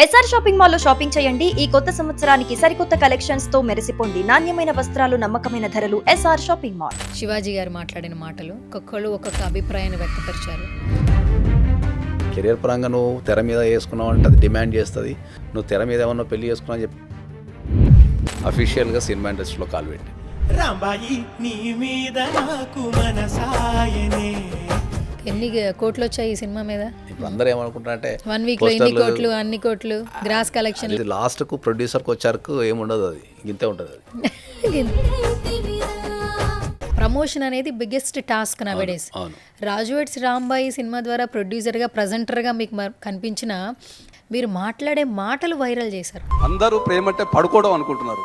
SR shopping mall లో shopping చేయండి. ఈ కొత్త సంవత్సరానికి సరికొత్త కలెక్షన్స్ తో మెరిసిపోండి. నాణ్యమైన వస్త్రాలు, నమ్మకమైన ధరలు. SR shopping mall. శివాజీ గారు మాట్లాడిన మాటలు ఒక్కొక్కళ్ళు ఒక్కొక్క అభిప్రాయాన్ని వ్యక్తపరిచారు. కెరియర్ పరంగా నువ్వు తెర మీద వేసుకున్నావు అంటే అది డిమాండ్ చేస్తుంది. నువ్వు తెర మీద ఏమన్నా పెళ్లి చేసుకున్నావు అని చెప్పి అఫీషియల్గా సినిమా ఇండస్ట్రీలో కాలు పెట్టి రాంబాయి నీ మీద నాకు మనసాయనే. ఎన్ని కోట్లు వచ్చాయి ఈ సినిమా మీద? ఇప్పుడు అందరూ ఏమనుకుంటారంటే 1 వీక్ లో ఎన్ని కోట్లు, అన్ని కోట్లు, గ్రాస్ కలెక్షన్. ఇది లాస్ట్కు ప్రొడ్యూసర్కి వచ్చారకు ఏముండదు, అది ఇంతే ఉంటుంది. అది ప్రమోషన్ అనేది బిగ్గెస్ట్ టాస్క్ నవేడేస్. రాజు వెడ్స్ రాంబాయి సినిమా ద్వారా ప్రొడ్యూసర్గా, ప్రజెంటర్గా మీకు కనిపించిన మీరు మాట్లాడే మాటలు వైరల్ చేశారు. అందరూ ప్రేమ అంటే పడుకోవడం అనుకుంటున్నారు.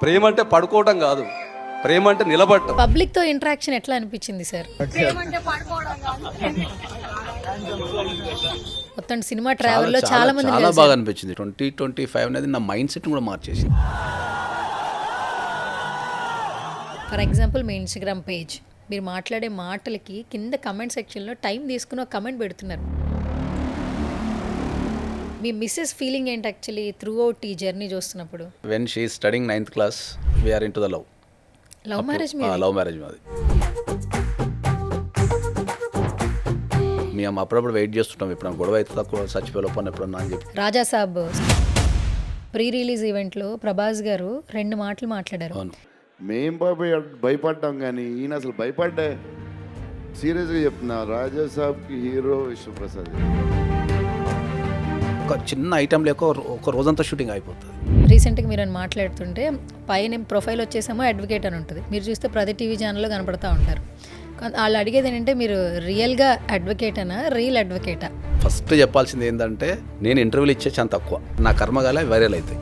ప్రేమ అంటే పడుకోవడం కాదు, ప్రేమ అంటే నిలబడటం. పబ్లిక్ తో ఇంటరాక్షన్ ఎట్లా అనిపించింది సార్? మొత్తం సినిమా ట్రావెల్ లో చాలా మంది చాలా బాగా అనిపించింది. 2025 అనేది నా మైండ్ సెట్ కూడా మార్చేసింది. For example me Instagram page, మీరు మాట్లాడే మాటలకి కింద కమెంట్ సెక్షన్లో టైం తీసుకుని ఒక కమెంట్ పెడుతున్నారు. మీ మిస్సెస్ ఫీలింగ్ ఏంటి యాక్చువల్లీ త్రూ అవుట్ ఈ జర్నీ చూస్తున్నప్పుడు? When she is studying 9th class, we are into the love. Love marriage? Love marriage మాది. మేము అప్పుడప్పుడు వెయిట్ చేస్తుంటాం, ఇప్పుడు గొడవ అయితే తక్కువ చచ్చిపోయిన ఎప్పుడన్నా అని చెప్పి. రాజా సాబ్ ప్రీ రిలీజ్ ఈవెంట్లో ప్రభాస్ గారు 2 మాటలు మాట్లాడారు. అవును, మేం భయపడ్డాం కానీ ఈయన అసలు భయపడ్డా. సీరియస్గా చెప్తున్నా, రాజా సాబ్కి హీరో విశ్వప్రసాద్. ఒక చిన్న ఐటెం లేక ఒక రోజంతా షూటింగ్ అయిపోతుంది. రీసెంట్గా మీరు అని మాట్లాడుతుంటే పైన ప్రొఫైల్ వచ్చేసేమో అడ్వకేట్ అని ఉంటుంది, మీరు చూస్తే ప్రతి టీవీ ఛానల్లో కనపడతా ఉంటారు. వాళ్ళు అడిగేది ఏంటంటే మీరు రియల్గా అడ్వకేటనా, రియల్ అడ్వకేటా? ఫస్ట్ చెప్పాల్సింది ఏంటంటే నేను ఇంటర్వ్యూలు ఇచ్చే చాలా తక్కువ, నా కర్మగాల వైరల్ అవుతాయి.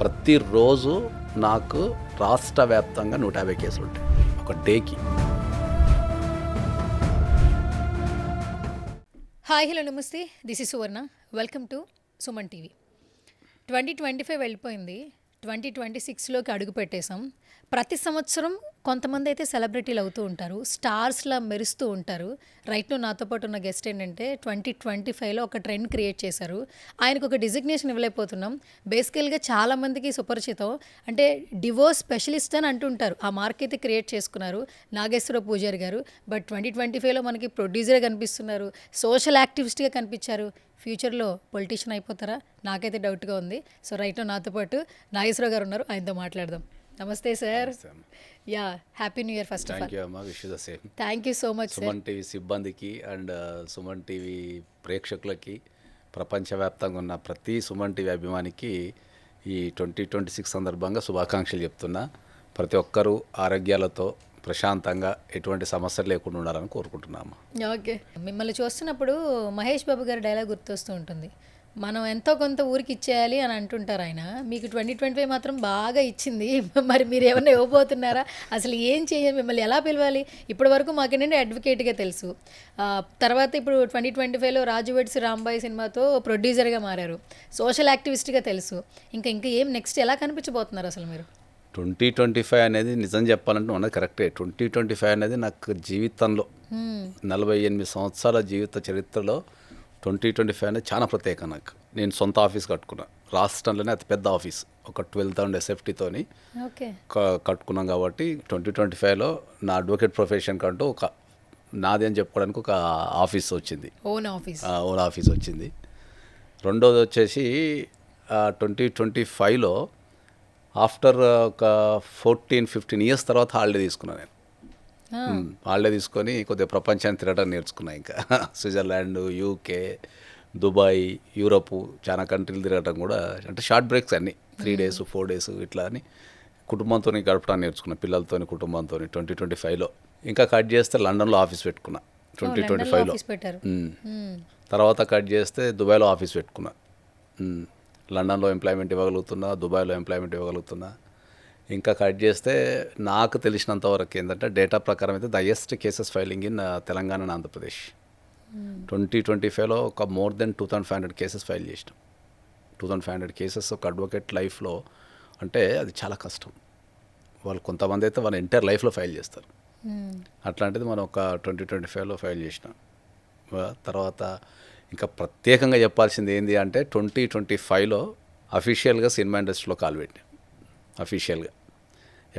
ప్రతిరోజు నాకు రాష్ట్ర వ్యాప్తంగా 150 కేసులు ఉంటాయి ఒక డేకి. హాయ్, హలో, నమస్తే. This is Suvarna. Welcome to Suman TV. 2025 వెళ్ళిపోయింది, 2026లోకి అడుగు పెట్టేశాం. ప్రతి సంవత్సరం కొంతమంది అయితే సెలబ్రిటీలు అవుతూ ఉంటారు, స్టార్స్లా మెరుస్తూ ఉంటారు. రైట్ నాతో పాటు ఉన్న గెస్ట్ ఏంటంటే 2025లో ఒక ట్రెండ్ క్రియేట్ చేశారు. ఆయనకు ఒక డిజిగ్నేషన్ ఇవ్వలేకపోతున్నాం. బేసికల్గా చాలామందికి సుపరిచితం, అంటే డివోర్స్ స్పెషలిస్ట్ అని అంటుంటారు. ఆ మార్క్ అయితే క్రియేట్ చేసుకున్నారు నాగేశ్వర పూజారి గారు. బట్ 2025లో మనకి ప్రొడ్యూసర్గా కనిపిస్తున్నారు, సోషల్ యాక్టివిస్ట్గా కనిపించారు. ఫ్యూచర్లో పొలిటీషియన్ అయిపోతారా? నాకైతే డౌట్గా ఉంది. సో రైట్ నాతో పాటు నాగేశ్వరరావు గారు ఉన్నారు, ఆయనతో మాట్లాడదాం. నమస్తే sir. Yeah, happy new year first of all. Thank you అమ్మా, wish you the same. Thank you so much sir. Suman TV సిబ్బందికి అండ్ సుమన్ టీవీ ప్రేక్షకులకి, ప్రపంచవ్యాప్తంగా ఉన్న ప్రతి సుమన్ టీవీ అభిమానికి ఈ 2026 సందర్భంగా శుభాకాంక్షలు చెప్తున్నా. ప్రతి ఒక్కరూ ఆరోగ్యాలతో ప్రశాంతంగా ఎటువంటి సమస్యలు లేకుండా ఉండాలని కోరుకుంటున్నాము. ఓకే, మిమ్మల్ని చూస్తున్నప్పుడు మహేష్ బాబు గారి డైలాగ్ గుర్తొస్తూ ఉంటుంది, మనం ఎంతో కొంత ఊరికి ఇచ్చేయాలి అని అంటుంటారు ఆయన. మీకు 2025 మాత్రం బాగా ఇచ్చింది. మరి మీరు ఏమన్నా ఇవ్వబోతున్నారా? అసలు ఏం చేయాలి, మిమ్మల్ని ఎలా పిలవాలి? ఇప్పటి వరకు మాకేంటంటే అడ్వకేట్గా తెలుసు, తర్వాత ఇప్పుడు 2025లో రాజు వెడ్స్ రాంబాయి సినిమాతో ప్రొడ్యూసర్గా మారారు, సోషల్ యాక్టివిస్ట్గా తెలుసు. ఇంకా ఏం నెక్స్ట్ ఎలా కనిపించబోతున్నారు అసలు మీరు? 2025 అనేది నిజం చెప్పాలంటే ఉన్నది కరెక్టే. 2025 అనేది నాకు జీవితంలో 48 సంవత్సరాల జీవిత చరిత్రలో 2025 అనేది చాలా ప్రత్యేకం నాకు. నేను సొంత ఆఫీస్ కట్టుకున్నా, రాష్ట్రంలోనే అతి పెద్ద ఆఫీస్, ఒక 12,000 ఎస్ఎఫ్టీతోని కట్టుకున్నాం. కాబట్టి 2025లో నా అడ్వకేట్ ప్రొఫెషన్ కంటూ ఒక నాది అని చెప్పుకోవడానికి ఒక ఆఫీస్ వచ్చింది, ఓన్ ఆఫీస్ వచ్చింది. రెండోది వచ్చేసి 2025లో ఆఫ్టర్ ఒక 14-15 ఇయర్స్ తర్వాత హాలిడే తీసుకున్నాను నేను. హాలిడే తీసుకొని కొద్దిగా ప్రపంచాన్ని తిరగడం నేర్చుకున్నాను. ఇంకా స్విట్జర్లాండ్, యూకే, దుబాయ్, యూరోప్ చాలా కంట్రీలు తిరగడం కూడా, అంటే షార్ట్ బ్రేక్స్ అన్నీ 3 days 4 days ఇట్లా అని కుటుంబంతో గడపడానికి నేర్చుకున్నాను, పిల్లలతో కుటుంబంతో 2025లో. ఇంకా కట్ చేస్తే లండన్లో ఆఫీస్ పెట్టుకున్నా 2025లో. తర్వాత కట్ చేస్తే దుబాయ్లో ఆఫీస్ పెట్టుకున్నా. లండన్లో ఎంప్లాయ్మెంట్ ఇవ్వగలుగుతున్నా, దుబాయ్లో ఎంప్లాయ్మెంట్ ఇవ్వగలుగుతున్నా. ఇంకా కట్ చేస్తే నాకు తెలిసినంత వరకు ఏంటంటే డేటా ప్రకారం అయితే the highest cases filing in Telangana and Andhra Pradesh. 2025లో ఒక మోర్ దెన్ 2500 కేసెస్ ఫైల్ చేసినాం. 2500 కేసెస్ ఒక అడ్వకేట్ లైఫ్లో అంటే అది చాలా కష్టం. వాళ్ళు కొంతమంది అయితే వాళ్ళ ఎంటైర్ లైఫ్లో ఫైల్ చేస్తారు. అట్లాంటిది మనం ఒక 2025లో ఫైల్ చేసినాం. తర్వాత ఇంకా ప్రత్యేకంగా చెప్పాల్సింది ఏంటి అంటే 2025లో అఫీషియల్గా సినిమా ఇండస్ట్రీలో కాలు పెట్టాను. అఫీషియల్గా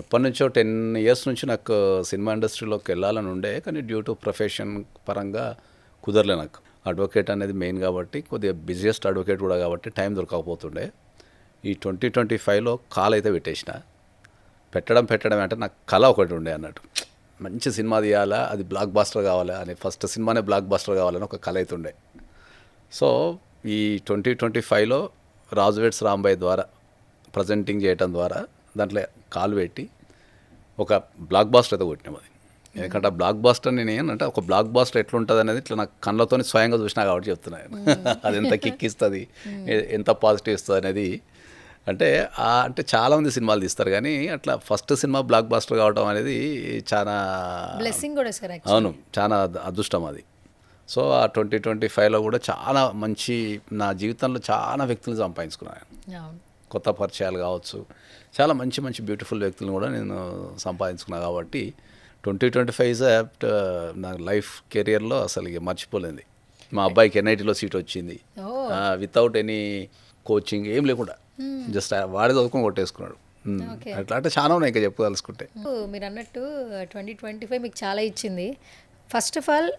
ఎప్పటి నుంచో 10 ఇయర్స్ నుంచి నాకు సినిమా ఇండస్ట్రీలోకి వెళ్ళాలని ఉండే, కానీ డ్యూ టు ప్రొఫెషన్ పరంగా కుదరలే. నాకు అడ్వకేట్ అనేది మెయిన్ కాబట్టి, కొద్దిగా బిజియెస్ట్ అడ్వకేట్ కూడా కాబట్టి టైం దొరకకపోతుండే. ఈ 2025లో కాల్ అయితే పెట్టడం అంటే నాకు కళ ఒకటి ఉండే అన్నట్టు. మంచి సినిమా తీయాలా, అది బ్లాక్ బాస్టర్ కావాలా అని, ఫస్ట్ సినిమానే బ్లాక్ బాస్టర్ కావాలని ఒక కళ అయితే ఉండే. సో ఈ 2025లో రాజువేడ్స్ రాంబాయ్ ద్వారా ప్రజెంటింగ్ చేయటం ద్వారా దాంట్లో కాలు పెట్టి ఒక బ్లాక్ బాస్టర్ అయితే కొట్టినాం. అది ఎందుకంటే ఆ బ్లాక్ బాస్టర్ నేను ఏంటంటే ఒక బ్లాక్ బాస్టర్ ఎట్లుంటుంది అనేది ఇట్లా నాకు కళ్ళతో స్వయంగా చూసినా కాబట్టి చెప్తున్నాను. అది ఎంత కిక్ ఇస్తుంది, ఎంత పాజిటివ్ ఇస్తుంది అనేది. అంటే చాలామంది సినిమాలు తీస్తారు కానీ అట్లా ఫస్ట్ సినిమా బ్లాక్ బాస్టర్ కావడం అనేది చాలా బ్లెస్సింగ్ కూడా సార్. అవును, చాలా అదృష్టం అది. సో ఆ 2025లో కూడా చాలా మంచి, నా జీవితంలో చాలా వ్యక్తులను సంపాదించుకున్నాను. అవును. కొత్త పరిచయాలు కావచ్చు, చాలా మంచి మంచి బ్యూటిఫుల్ వ్యక్తులను కూడా నేను సంపాదించుకున్నాను. కాబట్టి 2025 నా లైఫ్ కెరియర్లో అసలు ఇక మర్చిపోలేదు. మా అబ్బాయికి ఎన్ఐటీలో సీట్ వచ్చింది వితౌట్ ఎనీ కోచింగ్, ఏం లేకుండా జస్ట్ వాడే చదువుకొని కొట్టేసుకున్నాడు. అట్లా అంటే చాలా ఉన్నాయి ఇంకా చెప్పదలుచుకుంటే. మీరు అన్నట్టు 2025 మీకు చాలా ఇచ్చింది. ఫస్ట్ ఆఫ్ ఆల్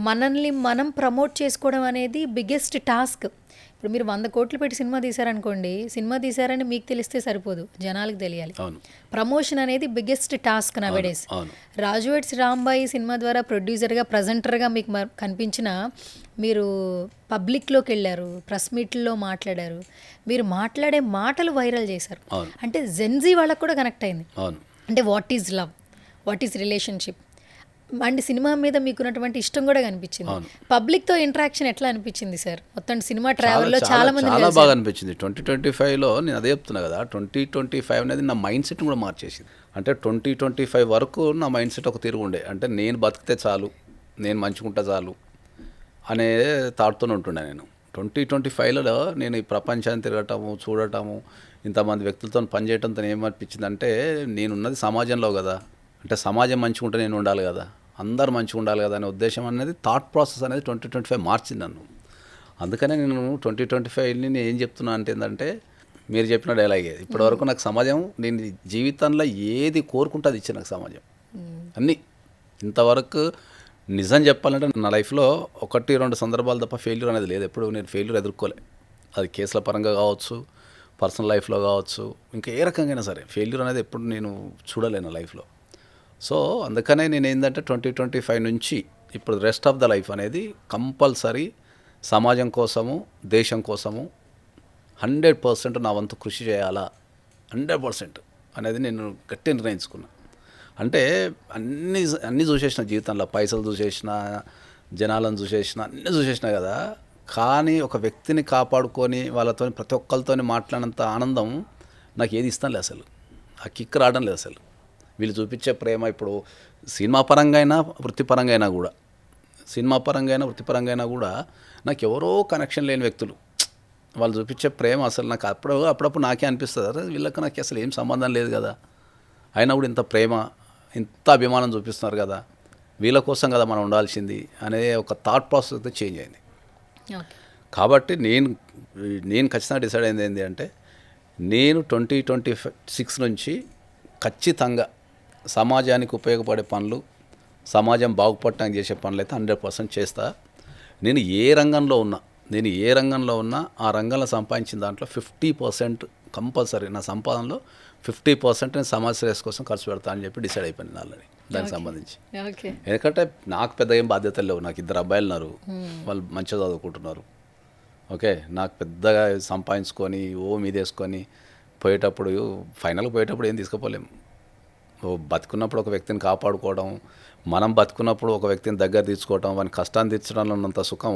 మనల్ని మనం ప్రమోట్ చేసుకోవడం అనేది బిగ్గెస్ట్ టాస్క్. ఇప్పుడు మీరు 100 కోట్లు పెట్టి సినిమా తీశారనుకోండి, సినిమా తీశారని మీకు తెలిస్తే సరిపోదు, జనాలకు తెలియాలి. ప్రమోషన్ అనేది biggest task nowadays. Raju weds Rambai cinema ద్వారా ప్రొడ్యూసర్గా, ప్రజెంటర్గా మీకు కనిపించిన మీరు పబ్లిక్లోకి వెళ్ళారు, ప్రెస్ మీట్లో మాట్లాడారు, మీరు మాట్లాడే మాటలు వైరల్ చేశారు. అంటే జెన్జీ వాళ్ళకు కూడా కనెక్ట్ అయింది. అంటే what is love, what is relationship and cinema మీద మీకున్నటువంటి ఇష్టం కూడా కనిపించింది. పబ్లిక్తో ఇంటరాక్షన్ ఎట్లా అనిపించింది సార్? మొత్తం సినిమా ట్రావెల్లో చాలా మంది చాలా బాగా అనిపించింది. 2025లో నేను అదే చెప్తున్నా కదా, 2025 అనేది నా మైండ్ సెట్ కూడా మార్చేసింది. అంటే 2025 వరకు నా మైండ్ సెట్ ఒక తిరుగు ఉండే, అంటే నేను బతికితే చాలు, నేను మంచుకుంటా చాలు అనే థాట్తోనే ఉంటుండే నేను. 2025లో నేను ఈ ప్రపంచాన్ని తిరగటము, చూడటము, ఇంతమంది వ్యక్తులతో పనిచేయడంతో ఏమనిపించింది అంటే, నేనున్నది సమాజంలో కదా, అంటే సమాజం మంచిగా ఉంటే నేను ఉండాలి కదా, అందరు మంచిగా ఉండాలి కదా అనే ఉద్దేశం అనేది, థాట్ ప్రాసెస్ అనేది 2025 మార్చింది నన్ను. అందుకనే నేను 2025ని నేను ఏం చెప్తున్నా అంటే ఏంటంటే, మీరు చెప్పిన డైలాగే, ఇప్పటివరకు నాకు సమాజం, నేను జీవితంలో ఏది కోరుకుంటే అది ఇచ్చే నాకు సమాజం అన్నీ. ఇంతవరకు నిజం చెప్పాలంటే నా లైఫ్లో 1-2 సందర్భాలు తప్ప ఫెయిల్యూర్ అనేది లేదు. ఎప్పుడు నేను ఫెయిల్యూర్ ఎదుర్కోలే. అది కేసుల పరంగా కావచ్చు, పర్సనల్ లైఫ్లో కావచ్చు, ఇంకా ఏ రకంగా సరే ఫెయిల్యూర్ అనేది ఎప్పుడు నేను చూడలేను లైఫ్లో. సో అందుకనే నేను ఏంటంటే 2025 నుంచి ఇప్పుడు రెస్ట్ ఆఫ్ ద లైఫ్ అనేది కంపల్సరీ సమాజం కోసము, దేశం కోసము 100% నా వంతు కృషి చేయాలా, 100% అనేది నేను గట్టి నిర్ణయించుకున్నా. అంటే అన్నీ చూసేసిన జీవితంలో, పైసలు చూసేసిన, జనాలను చూసేసిన, అన్నీ చూసేసిన కదా, కానీ ఒక వ్యక్తిని కాపాడుకొని వాళ్ళతో ప్రతి ఒక్కరితో మాట్లాడినంత ఆనందం నాకు ఏది ఇస్తాను లేదు అసలు. ఆ కిక్ రావడం లేదు అసలు. వీళ్ళు చూపించే ప్రేమ ఇప్పుడు సినిమా పరంగా అయినా వృత్తిపరంగా అయినా కూడా, నాకు ఎవరో కనెక్షన్ లేని వ్యక్తులు వాళ్ళు చూపించే ప్రేమ అసలు నాకు అప్పుడప్పుడు నాకే అనిపిస్తుంది, అరే వీళ్ళకి నాకు అసలు ఏం సంబంధం లేదు కదా, అయినా కూడా ఇంత ప్రేమ, ఇంత అభిమానం చూపిస్తున్నారు కదా, వీళ్ళ కోసం కదా మనం ఉండాల్సింది అనే ఒక థాట్ ప్రాసెస్ అయితే చేంజ్ అయింది. కాబట్టి నేను ఖచ్చితంగా డిసైడ్ అయింది ఏంటి అంటే, నేను 2026 నుంచి ఖచ్చితంగా సమాజానికి ఉపయోగపడే పనులు, సమాజం బాగుపడటానికి చేసే పనులు అయితే 100% చేస్తా. నేను ఏ రంగంలో ఉన్నా ఆ రంగంలో సంపాదించిన దాంట్లో 50% కంపల్సరీ, నా సంపాదనలో 50% నేను సమాజ శ్రేయస్ కోసం ఖర్చు పెడతా అని చెప్పి డిసైడ్ అయిపోయింది ఆల్రెడీ దానికి సంబంధించి. ఎందుకంటే నాకు పెద్ద ఏం బాధ్యతలు లేవు. నాకు 2 అబ్బాయిలు ఉన్నారు, వాళ్ళు మంచిగా చదువుకుంటున్నారు. ఓకే, నాకు పెద్దగా సంపాదించుకొని మీదేసుకొని పోయేటప్పుడు, ఫైనల్గా పోయేటప్పుడు ఏం తీసుకుపోలేము. బతుకున్నప్పుడు ఒక వ్యక్తిని కాపాడుకోవడం, మనం బతుకున్నప్పుడు ఒక వ్యక్తిని దగ్గర తీర్చుకోవడం, వాని కష్టాన్ని తీర్చడంలో ఉన్నంత సుఖం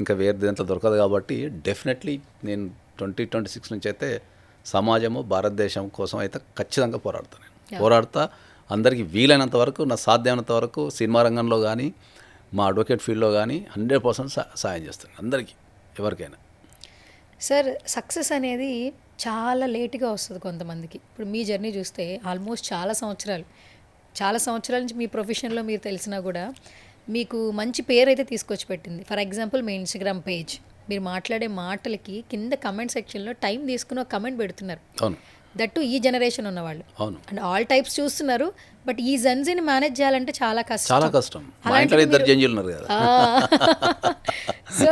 ఇంకా వేరే దేంట్లో దొరకదు. కాబట్టి డెఫినెట్లీ నేను 2026 నుంచి అయితే సమాజము, భారతదేశం కోసం అయితే ఖచ్చితంగా పోరాడతా. అందరికీ వీలైనంత వరకు, నా సాధ్యమైనంత వరకు సినిమా రంగంలో కానీ, మా అడ్వకేట్ ఫీల్డ్లో కానీ 100% సాయం చేస్తాను అందరికీ, ఎవరికైనా. సార్, సక్సెస్ అనేది చాలా లేట్గా వస్తుంది కొంతమందికి. ఇప్పుడు మీ జర్నీ చూస్తే ఆల్మోస్ట్ చాలా సంవత్సరాల నుంచి మీ ప్రొఫెషన్లో మీరు తెలిసినా కూడా మీకు మంచి పేరు అయితే తీసుకొచ్చి పెట్టింది. For example me Instagram page, మీరు మాట్లాడే మాటలకి కింద కమెంట్ సెక్షన్లో టైం తీసుకుని ఒక కమెంట్ పెడుతున్నారు. అవును దట్టు ఈ జనరేషన్ ఉన్నవాళ్ళు అవును అండ్ ఆల్ టైప్స్ చూస్తున్నారు. బట్ ఈ జెన్జీని మేనేజ్ చేయాలంటే చాలా కష్టం. చాలా కష్టం. మా ఇంట్లో ఇద్దరు జంజీలు ఉన్నారు కదా. సో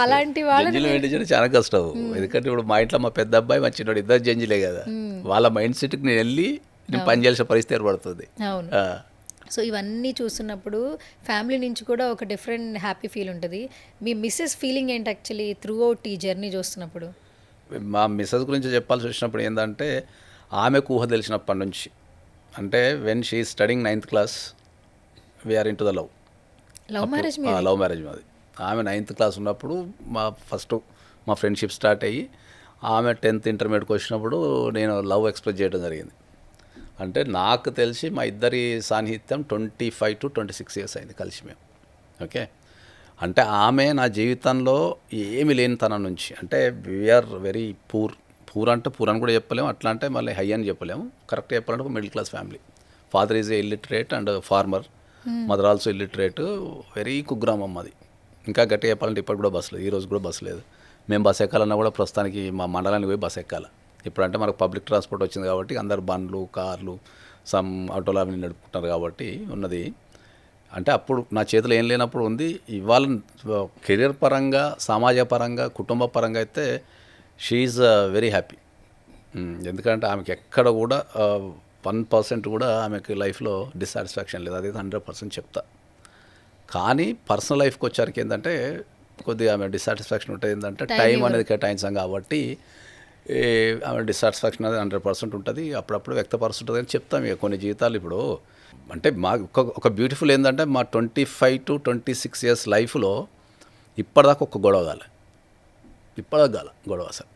అలాంటి వాళ్ళు జంజీలు మెయింటైన్ చేయడం చాలా కష్టం. ఎందుకంటే ఇప్పుడు మా ఇంట్లో మా పెద్ద అబ్బాయి మా చిన్నోడు ఇద్దరు జంజీలే కదా. వాళ్ళ మైండ్ సెట్కి నేను వెళ్ళి నేను పని చేయాల్సిన పరిస్థితి ఏర్పడుతుంది. అవును. సో ఇవన్నీ చూస్తున్నప్పుడు ఫ్యామిలీ నుంచి కూడా ఒక డిఫరెంట్ హ్యాపీ ఫీల్ ఉంటుంది. మీ మిస్సెస్ ఫీలింగ్ ఏంటి యాక్చువల్లీ త్రూ అవుట్ ఈ జర్నీ చూస్తున్నప్పుడు? మా మిస్సెస్ గురించి చెప్పాల్సి వచ్చినప్పుడు ఏంటంటే ఆమెకు ఊహ తెలిసినప్పటి నుంచి, అంటే when she studying 9th class we are into the love. Love marriage? Love marriage మాది. ఆమె 9th క్లాస్ ఉన్నప్పుడు మా ఫ్రెండ్షిప్ స్టార్ట్ అయ్యి ఆమె 10th ఇంటర్మీడియట్కి వచ్చినప్పుడు నేను లవ్ ఎక్స్ప్రెస్ చేయడం జరిగింది. అంటే నాకు తెలిసి మా ఇద్దరి సాన్నిహిత్యం 25 to 26 years అయింది కలిసి మేము. ఓకే, అంటే ఆమె నా జీవితంలో ఏమి లేని తన నుంచి, అంటే వీఆర్ వెరీ పూర్ అంటే పూర్ అని కూడా చెప్పలేము, అట్లా అంటే మళ్ళీ హై అని చెప్పలేము. కరెక్ట్ చెప్పాలంటే ఒక middle class family. Father is illiterate and farmer, mother also illiterate. Very కుగ్రామం అది. ఇంకా గట్టిగా చెప్పాలంటే ఇప్పటికి కూడా బస్సు లేదు, ఈ రోజు కూడా బస్సు లేదు. మేము బస్సు ఎక్కాలన్నా కూడా ప్రస్తుతానికి మా మండలానికి పోయి బస్సు ఎక్కాలి. ఇప్పుడంటే మనకు పబ్లిక్ ట్రాన్స్పోర్ట్ వచ్చింది కాబట్టి అందరు బండ్లు, కార్లు, సమ్ ఆటోలు అవి నడుపుకుంటారు కాబట్టి ఉన్నది. అంటే అప్పుడు నా చేతిలో ఏం లేనప్పుడు ఉంది. ఇవాళ కెరీర్ పరంగా, సమాజ పరంగా, కుటుంబ పరంగా అయితే షీఈ్ వెరీ హ్యాపీ. ఎందుకంటే ఆమెకి ఎక్కడ కూడా 1% కూడా ఆమెకి లైఫ్లో డిస్సాటిస్ఫాక్షన్ లేదు. అది 100% చెప్తా. కానీ పర్సనల్ లైఫ్కి వచ్చరికి ఏంటంటే కొద్దిగా ఆమె డిస్సాటిస్ఫాక్షన్ ఉంటుంది. ఏంటంటే టైం అనేది కేటాయించాం కాబట్టి ఆమె డిస్సాటిస్ఫాక్షన్ అనేది 100% ఉంటుంది. అప్పుడప్పుడు వ్యక్తపరుస్తుంటుంది అని చెప్తాం. ఇక కొన్ని జీవితాలు ఇప్పుడు అంటే మా ఒక బ్యూటిఫుల్ ఏంటంటే మా 25 to 26 years లైఫ్లో ఇప్పటిదాకా ఒక గొడవ కాలే. ఇప్పటిదాకా గొడవ అసలు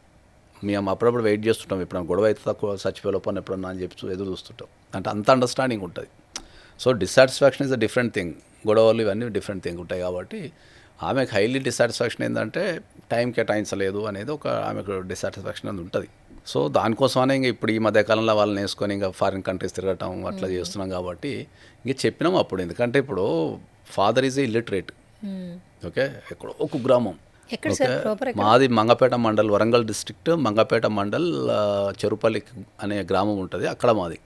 మేము అప్పుడప్పుడు వెయిట్ చేస్తుంటాం. ఎప్పుడన్నా గొడవ అయితే తక్కువ చచ్చిపోయే లోపల ఎప్పుడన్నా అని చెప్పి ఎదురు చూస్తుంటాం. అంటే అంత అండర్స్టాండింగ్ ఉంటుంది. So dissatisfaction is a different thing. గొడవలు ఇవన్నీ డిఫరెంట్ థింగ్ ఉంటాయి కాబట్టి ఆమెకు హైలీ డిస్సాటిస్ఫాక్షన్ ఏంటంటే టైం కేటాయించలేదు అనేది ఒక ఆమెకు డిస్సాటిస్ఫాక్షన్ అనేది ఉంటుంది. సో దానికోసమనే ఇంకా ఇప్పుడు ఈ మధ్యకాలంలో వాళ్ళని వేసుకొని ఇంకా ఫారిన్ కంట్రీస్ తిరగటం అట్లా చేస్తున్నాం కాబట్టి ఇంక చెప్పినాం అప్పుడు. ఎందుకంటే ఇప్పుడు ఫాదర్ ఈజ్ ఇల్లిటరేట్. ఓకే, ఎక్కడో ఒక గ్రామం. మాది మంగపేట మండల్, వరంగల్ డిస్ట్రిక్ట్ మంగపేట మండల్, చెరుపల్లి అనే గ్రామం ఉంటుంది. అక్కడ మాది.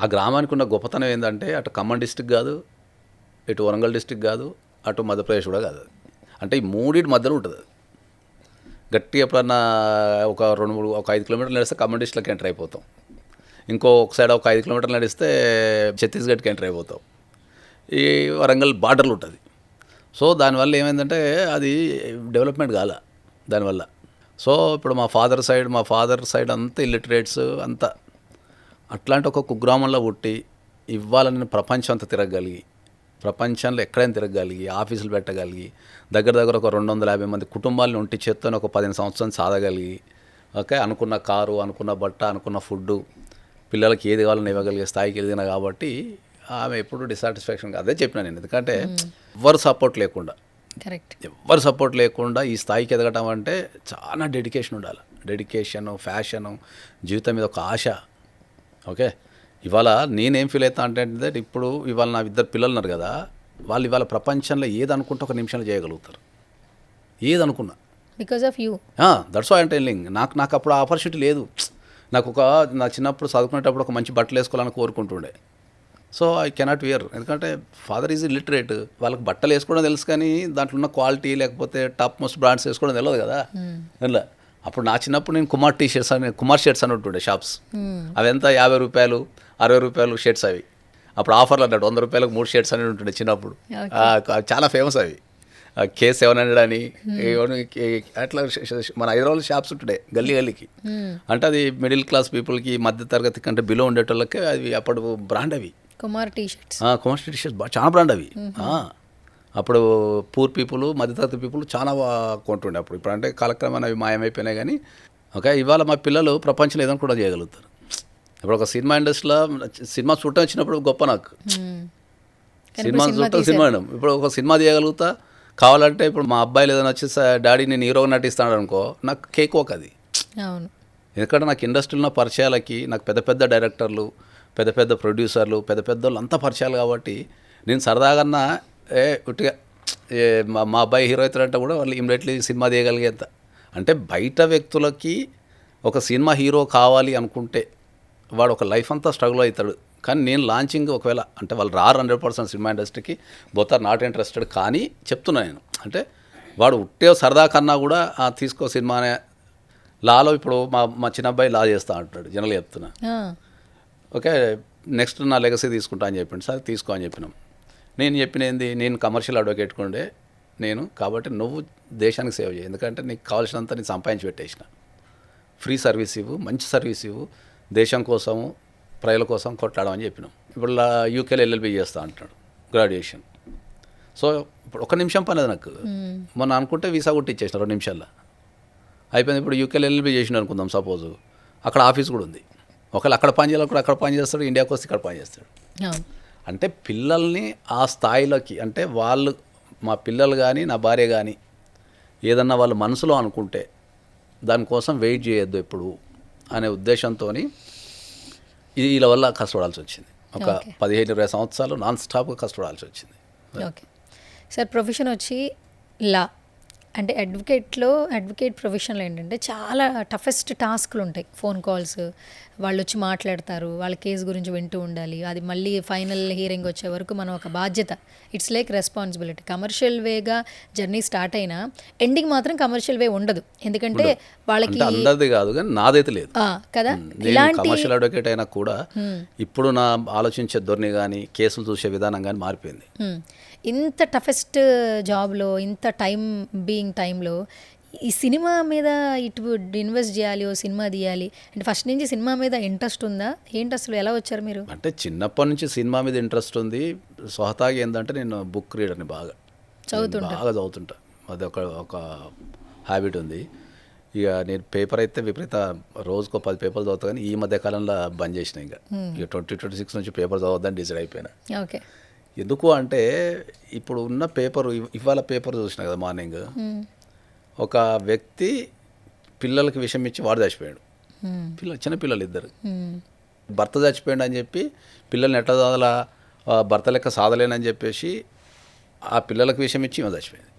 ఆ గ్రామానికి ఉన్న గొప్పతనం ఏంటంటే అటు ఖమ్మం డిస్ట్రిక్ట్ కాదు, ఇటు వరంగల్ డిస్ట్రిక్ట్ కాదు, అటు మధ్యప్రదేశ్ కూడా కాదు. అంటే ఈ మూడింటి మధ్యలో ఉంటుంది. గట్టిగా ఎప్పుడన్నా ఒక 5 కిలోమీటర్లు నడిస్తే ఖమ్మం డిస్ట్రిక్ట్కి ఎంటర్ అయిపోతాం. ఒక సైడ్ ఒక 5 కిలోమీటర్లు నడిస్తే ఛత్తీస్గఢ్కి ఎంటర్ అయిపోతాం. ఈ వరంగల్ బార్డర్లు ఉంటుంది. సో దానివల్ల ఏమైందంటే అది డెవలప్మెంట్ కాలే దానివల్ల. సో ఇప్పుడు మా ఫాదర్ సైడ్ అంతా ఇల్లిటరేట్స్ అంతా. అట్లాంటి ఒక కుగ్రామంలో పుట్టి ఇవాళ నేను ప్రపంచం అంతా తిరగగలిగి, ప్రపంచంలో ఎక్కడైనా తిరగగలిగి, ఆఫీసులు పెట్టగలిగి, దగ్గర ఒక 250 మంది కుటుంబాలను ఒంటి చేత్తోనే ఒక 15 సంవత్సరాలు సాధగలిగి, ఓకే, అనుకున్న కారు, అనుకున్న బట్ట, అనుకున్న ఫుడ్డు, పిల్లలకి ఏది కావాలని ఇవ్వగలిగే స్థాయికి ఎదిగిన కాబట్టి ఆమె ఎప్పుడు డిస్సాటిస్ఫాక్షన్. అదే చెప్పినా నేను. ఎందుకంటే ఎవరు సపోర్ట్ లేకుండా ఈ స్థాయికి ఎదగటం అంటే చాలా డెడికేషన్ ఉండాలి. డెడికేషను, ఫ్యాషను, జీవితం మీద ఒక ఆశ. ఓకే, ఇవాళ నేనేం ఫీల్ అవుతా అంటే ఇప్పుడు ఇవాళ నా 2 పిల్లలు ఉన్నారు కదా, వాళ్ళు ఇవాళ ప్రపంచంలో ఏది అనుకుంటే ఒక నిమిషంలో చేయగలుగుతారు. ఏది అనుకున్నా because of you. That's why I'm telling. నాకు అప్పుడు ఆపర్చునిటీ లేదు. నా చిన్నప్పుడు చదువుకునేటప్పుడు ఒక మంచి బట్టలు వేసుకోవాలని కోరుకుంటుండే. So I cannot wear. ఎందుకంటే ఫాదర్ ఈజ్ ఇల్లిటరేట్. వాళ్ళకి బట్టలు వేసుకోవడం తెలుసు కానీ దాంట్లో ఉన్న క్వాలిటీ లేకపోతే టాప్ మోస్ట్ బ్రాండ్స్ వేసుకోవడం తెలియదు కదా. ఇలా అప్పుడు నా చిన్నప్పుడు నేను కుమార్ షర్ట్స్ అని ఉంటుండే షాప్స్. అవి ఎంత 50 రూపాయలు 60 రూపాయలు షర్ట్స్. అవి అప్పుడు ఆఫర్లు అన్నాడు 100 రూపాయలకు 3 షర్ట్స్ అని ఉంటుండే చిన్నప్పుడు. చాలా ఫేమస్ అవి. K700 అని అట్లా మన హైదరాబాద్ షాప్స్ ఉంటుండే గల్లీకి. అంటే అది మిడిల్ క్లాస్ పీపుల్కి, మధ్య తరగతి కంటే బిలో ఉండేటోళ్ళకి అవి అప్పుడు బ్రాండ్. అవి కుమార్ టీ షర్ట్స్ చాలా బ్రాండ్ అవి. అప్పుడు పూర్ పీపుల్, మధ్యతరగతి పీపుల్ చాలా కొంటుండే అప్పుడు. ఇప్పుడు అంటే కాలక్రమేణా అవి మాయమైపోయినాయి. కానీ ఓకే, ఇవాళ మా పిల్లలు ప్రపంచంలో ఏదైనా కూడా చేయగలుగుతారు. ఇప్పుడు ఒక సినిమా ఇండస్ట్రీలో సినిమా చూడటం వచ్చినప్పుడు గొప్ప. నాకు సినిమా చూడటం ఇప్పుడు ఒక సినిమా తీయగలుగుతా. కావాలంటే ఇప్పుడు మా అబ్బాయిలు ఏదైనా వచ్చి డాడీ నేను హీరోగా నటిస్తాడు అనుకో, నాకు కేక్ ఒక అది. ఎందుకంటే నాకు ఇండస్ట్రీలో ఉన్న పరిచయాలకి నాకు పెద్ద డైరెక్టర్లు, పెద్ద ప్రొడ్యూసర్లు, పెద్ద వాళ్ళు అంతా పరిచయాలు కాబట్టి నేను సరదాగా ఉట్టిగా మా అబ్బాయి హీరో అవుతాడంటే కూడా వాళ్ళు ఇమ్మీడియట్లీ సినిమా తీయగలిగేంత. అంటే బయట వ్యక్తులకి ఒక సినిమా హీరో కావాలి అనుకుంటే వాడు ఒక లైఫ్ అంతా స్ట్రగుల్ అవుతాడు. కానీ నేను లాంచింగ్ ఒకవేళ అంటే వాళ్ళు రారు 100% సినిమా ఇండస్ట్రీకి, బోత్ ఆర్ నాట్ ఇంట్రెస్టెడ్. కానీ చెప్తున్నా నేను, అంటే వాడు ఉట్టే సరదా కన్నా కూడా తీసుకో సినిమానే. లాలో ఇప్పుడు మా చిన్న అబ్బాయి లా చేస్తా అంటాడు, జనరల్గా చెప్తున్నా. ఓకే, నెక్స్ట్ నా లెగసీ తీసుకుంటా అని చెప్పిండు. సరే తీసుకో అని చెప్పినాం. నేను చెప్పిన ఏంది, నేను కమర్షియల్ అడ్వకేట్ కొండే నేను, కాబట్టి నువ్వు దేశానికి సేవ చేయి, ఎందుకంటే నీకు కావాల్సినంత నేను సంపాదించి పెట్టేసిన. ఫ్రీ సర్వీస్ ఇవ్వు, మంచి సర్వీస్ ఇవ్వు, దేశం కోసము ప్రజల కోసం కొట్లాడమని చెప్పినాం. ఇప్పుడు యూకేలో ఎల్ఎల్బీ చేస్తా అంటున్నాడు, గ్రాడ్యుయేషన్. సో ఇప్పుడు 1 నిమిషం పని అది నాకు. మొన్న అనుకుంటే వీసా కొట్టి ఇచ్చేసిన 2 నిమిషాల్లో అయిపోయింది. ఇప్పుడు యూకేలో ఎల్ఎల్బీ చేసిన అనుకుందాం సపోజ్, అక్కడ ఆఫీస్ కూడా ఉంది. ఒకవేళ అక్కడ పని చేయాలి కూడా అక్కడ పని చేస్తాడు, ఇండియాకి వస్తే ఇక్కడ పని చేస్తాడు. అంటే పిల్లల్ని ఆ స్థాయిలోకి, అంటే వాళ్ళు మా పిల్లలు కానీ నా భార్య కానీ ఏదన్నా వాళ్ళు మనసులో అనుకుంటే దానికోసం వెయిట్ చేయొద్దు ఎప్పుడు అనే ఉద్దేశంతో వీళ్ళ వల్ల కష్టపడాల్సి వచ్చింది. ఒక 15-20 సంవత్సరాలు నాన్ స్టాప్గా కష్టపడాల్సి వచ్చింది. ఓకే సార్, ప్రొఫెషన్ వచ్చి లా అంటే అడ్వకేట్ ప్రొఫెషన్లో ఏంటంటే చాలా టఫెస్ట్ టాస్క్లు ఉంటాయి. ఫోన్ కాల్స్, వాళ్ళు వచ్చి మాట్లాడతారు, వాళ్ళ కేసు గురించి వింటూ ఉండాలి, అది మళ్ళీ ఫైనల్ హియరింగ్ వచ్చే వరకు మనం ఒక బాధ్యత. It's like responsibility. Commercial Vega journey start అయినా ఎండింగ్ మాత్రం కమర్షియల్ వే ఉండదు, ఎందుకంటే వాళ్ళకి అందరిది కాదు కానీ నాదైతే లేదు కదా. ఇలాంటి కమర్షియల్ అడ్వకేట్ అయినా కూడా ఇప్పుడు నా ఆలోచించే ధోరణి కానీ కేసులు చూసే విధానం కానీ మారిపోయింది. ఇంత టఫెస్ట్ జాబ్లో, ఇంత టైంలో ఈ సినిమా మీద ఇటు ఇన్వెస్ట్ చేయాలి, ఓ సినిమా తీయాలి అంటే ఫస్ట్ నుంచి సినిమా మీద ఇంట్రెస్ట్ ఉందా ఏంటి, అసలు ఎలా వచ్చారు మీరు? అంటే చిన్నప్పటి నుంచి సినిమా మీద ఇంట్రెస్ట్ ఉంది. స్వతహాగా ఏంటంటే నేను బుక్ రీడర్ని బాగా చదువుతుంటా. అది ఒక హ్యాబిట్ ఉంది. ఇక నేను పేపర్ అయితే విపరీత రోజుకో 10 పేపర్లు చదువుతా, కానీ ఈ మధ్య కాలంలో బంద్ చేసిన. ఇక 2026 నుంచి పేపర్ చదవద్దని డిసైడ్ అయిపోయినా. ఓకే, ఎందుకు అంటే ఇప్పుడు ఉన్న పేపర్, ఇవాళ పేపర్ చూసిన కదా మార్నింగ్, ఒక వ్యక్తి పిల్లలకి విషం ఇచ్చి వాడు చచ్చిపోయాడు. చిన్నపిల్లలు 2, భర్త చచ్చిపోయాడు అని చెప్పి పిల్లల్ని ఎట్లా చదవాలా, భర్త లెక్క సాధలేనని చెప్పేసి ఆ పిల్లలకు విషం ఇచ్చి ఈమె చచ్చిపోయింది.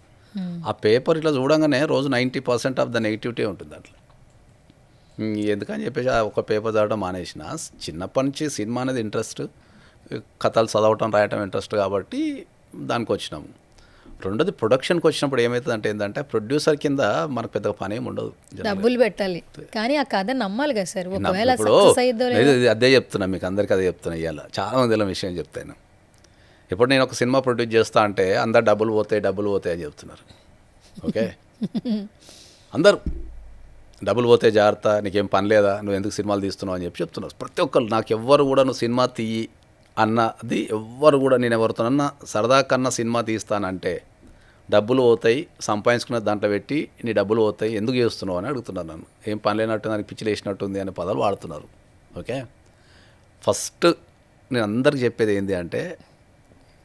ఆ పేపర్ ఇట్లా చూడంగానే రోజు 90% ఆఫ్ ద నెగిటివిటీ ఉంటుంది అట్లా. ఎందుకని చెప్పేసి ఒక పేపర్ చదవడం మానేసిన. చిన్నప్పటి నుంచి సినిమా అనేది ఇంట్రెస్ట్, కథలు చదవటం రాయటం ఇంట్రెస్ట్ కాబట్టి దానికి వచ్చినాము. రెండోది ప్రొడక్షన్కి వచ్చినప్పుడు ఏమవుతుంది ఏంటంటే ప్రొడ్యూసర్ కింద మనకు పెద్దగా పని ఏమి ఉండదు, డబ్బులు పెట్టాలి కానీ ఆ కథ నమ్మాలి కదా సార్. ఒకవేళ అదే చెప్తున్నా మీకు అందరికీ, అదే చెప్తున్నా. ఇవాళ చాలా మంది ఇలా విషయం చెప్తాను. ఇప్పుడు నేను ఒక సినిమా ప్రొడ్యూస్ చేస్తా అంటే అందరు డబ్బులు పోతాయి అని చెప్తున్నారు. ఓకే, అందరూ డబ్బులు పోతే జాగ్రత్త, నీకేం పని లేదా, నువ్వు ఎందుకు సినిమాలు తీస్తున్నావు అని చెప్తున్నారు ప్రతి ఒక్కరు. నాకు ఎవ్వరు కూడా నువ్వు సినిమా తీయి అన్నది ఎవ్వరు కూడా, నేను ఎవరితోనన్నా సరదా కన్నా సినిమా తీస్తానంటే డబ్బులు పోతాయి, సంపాదించుకున్న దాంట్లో పెట్టి నీ డబ్బులు పోతాయి, ఎందుకు చేస్తున్నావు అని అడుగుతున్నారు నన్ను. ఏం పని లేనట్టు, దానికి పిచ్చి లేసినట్టుంది అనే పదాలు వాడుతున్నారు. ఓకే, ఫస్ట్ నేను అందరికి చెప్పేది ఏంటి అంటే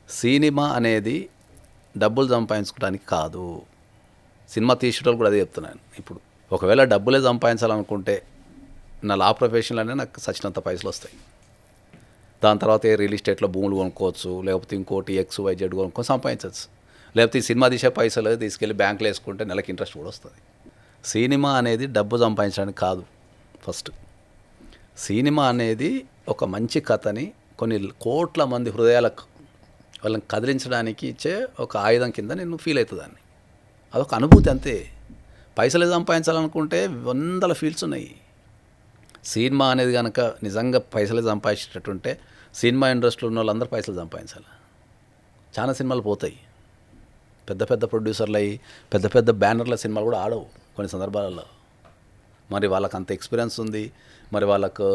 సినిమా అనేది డబ్బులు సంపాదించుకోవడానికి కాదు. సినిమా తీసేటోళ్ళు కూడా అదే చెప్తున్నాను. ఇప్పుడు ఒకవేళ డబ్బులే సంపాదించాలనుకుంటే నా లా ప్రొఫెషన్లోనే నాకు సచ్చినంత పైసలు వస్తాయి. దాని తర్వాత రియల్ ఎస్టేట్లో భూములు కొనుక్కోవచ్చు, లేకపోతే ఇంకోటి XYZ కొనుక్కొని సంపాదించవచ్చు. లేకపోతే ఈ సినిమా తీసే పైసలు తీసుకెళ్ళి బ్యాంకులో వేసుకుంటే నెలకి ఇంట్రెస్ట్ కూడా వస్తుంది. సినిమా అనేది డబ్బు సంపాదించడానికి కాదు. ఫస్ట్ సినిమా అనేది ఒక మంచి కథని కొన్ని కోట్ల మంది హృదయాలకు వాళ్ళని కదిలించడానికి ఇచ్చే ఒక ఆయుధం కింద నేను ఫీల్ అవుతుందాన్ని. అదొక అనుభూతి అంతే. పైసలు సంపాదించాలనుకుంటే 100 ఫీల్డ్స్ ఉన్నాయి. సినిమా అనేది కనుక నిజంగా పైసలు సంపాదించేటట్టుంటే సినిమా ఇండస్ట్రీలో ఉన్న వాళ్ళందరూ పైసలు సంపాదించాలి. చాలా సినిమాలు పోతాయి, పెద్ద పెద్ద ప్రొడ్యూసర్లు అయ్యి పెద్ద పెద్ద బ్యానర్ల సినిమాలు కూడా ఆడవు కొన్ని సందర్భాలలో. మరి వాళ్ళకి అంత ఎక్స్పీరియన్స్ ఉంది, మరి వాళ్ళకు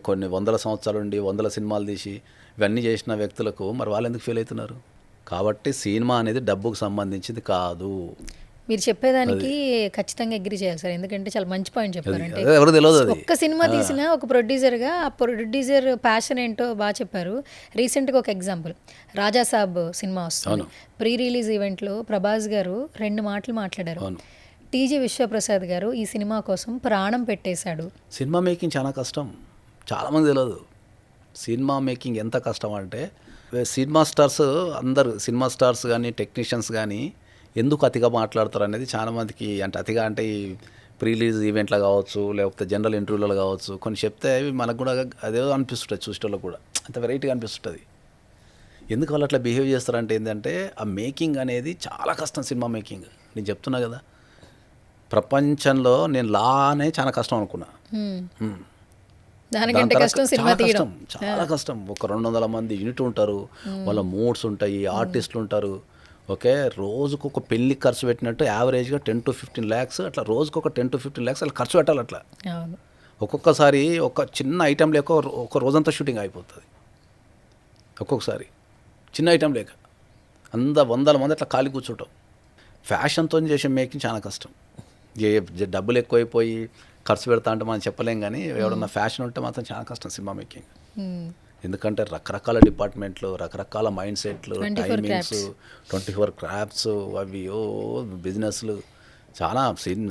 కొన్ని 100 సంవత్సరాలు ఉండి 100 సినిమాలు తీసి ఇవన్నీ చేసిన వ్యక్తులకు మరి వాళ్ళు ఎందుకు ఫీల్ అవుతున్నారు? కాబట్టి సినిమా అనేది డబ్బుకు సంబంధించింది కాదు. మీరు చెప్పేదానికి ఖచ్చితంగా అగ్రి చేయాలి సార్, ఎందుకంటే చాలా మంచి పాయింట్ చెప్పారు. అంటే ఎవరు తెలియదు, ఒక్క సినిమా తీసిన ఒక ప్రొడ్యూసర్గా ఆ ప్రొడ్యూసర్ ప్యాషన్ ఏంటో బాగా చెప్పారు. రీసెంట్గా ఒక ఎగ్జాంపుల్, రాజాసాబ్ సినిమా వస్తుంది. ప్రీ రిలీజ్ ఈవెంట్లో ప్రభాస్ గారు 2 మాటలు మాట్లాడారు. టీజీ విశ్వప్రసాద్ గారు ఈ సినిమా కోసం ప్రాణం పెట్టేశాడు. సినిమా మేకింగ్ చాలా కష్టం, చాలామంది తెలియదు. సినిమా మేకింగ్ ఎంత కష్టం అంటే సినిమా స్టార్స్ అందరు సినిమా స్టార్స్ కానీ టెక్నీషియన్స్ కానీ ఎందుకు అతిగా మాట్లాడతారు అనేది చాలామందికి, అంటే అతిగా అంటే ఈ ప్రీ రిలీజ్ ఈవెంట్లో కావచ్చు, లేకపోతే జనరల్ ఇంటర్వ్యూలలో కావచ్చు, కొన్ని చెప్తే అవి మనకు కూడా అదేదో అనిపిస్తుంటుంది, చూసేటోళ్ళకి కూడా అంత వెరైటీగా అనిపిస్తుంటుంది. ఎందుకు వాళ్ళు అట్లా బిహేవ్ చేస్తారంటే ఏంటంటే ఆ మేకింగ్ అనేది చాలా కష్టం. సినిమా మేకింగ్ నేను చెప్తున్నా కదా, ప్రపంచంలో నేను లానే చాలా కష్టం అనుకున్నా. దానికంటే కష్టం సినిమా తీయడం, చాలా కష్టం. ఒక 200 మంది యూనిట్ ఉంటారు, వాళ్ళ మూడ్స్ ఉంటాయి, ఆర్టిస్టులు ఉంటారు. ఓకే, రోజుకు ఒక పెళ్లి ఖర్చు పెట్టినట్టు యావరేజ్గా 10 to 15 lakhs అట్లా రోజుకు ఒక 10 to 15 lakhs అలా ఖర్చు పెట్టాలి. అట్లా ఒక్కొక్కసారి ఒక చిన్న ఐటెం లేక ఒక రోజంతా షూటింగ్ అయిపోతుంది. ఒక్కొక్కసారి చిన్న ఐటెం లేక 100 మంది అట్లా ఖాళీ కూర్చోటం. ఫ్యాషన్తో చేసే మేకింగ్ చాలా కష్టం. డబ్బులు ఎక్కువైపోయి ఖర్చు పెడతా అంటే మనం చెప్పలేం, కానీ ఎవడన్నా ఫ్యాషన్ ఉంటే మాత్రం చాలా కష్టం సినిమా మేకింగ్. ఎందుకంటే రకరకాల డిపార్ట్మెంట్లు, రకరకాల మైండ్ సెట్లు, టైమింగ్స్, 24 క్రాఫ్ట్స్, అవి బిజినెస్లు, చాలా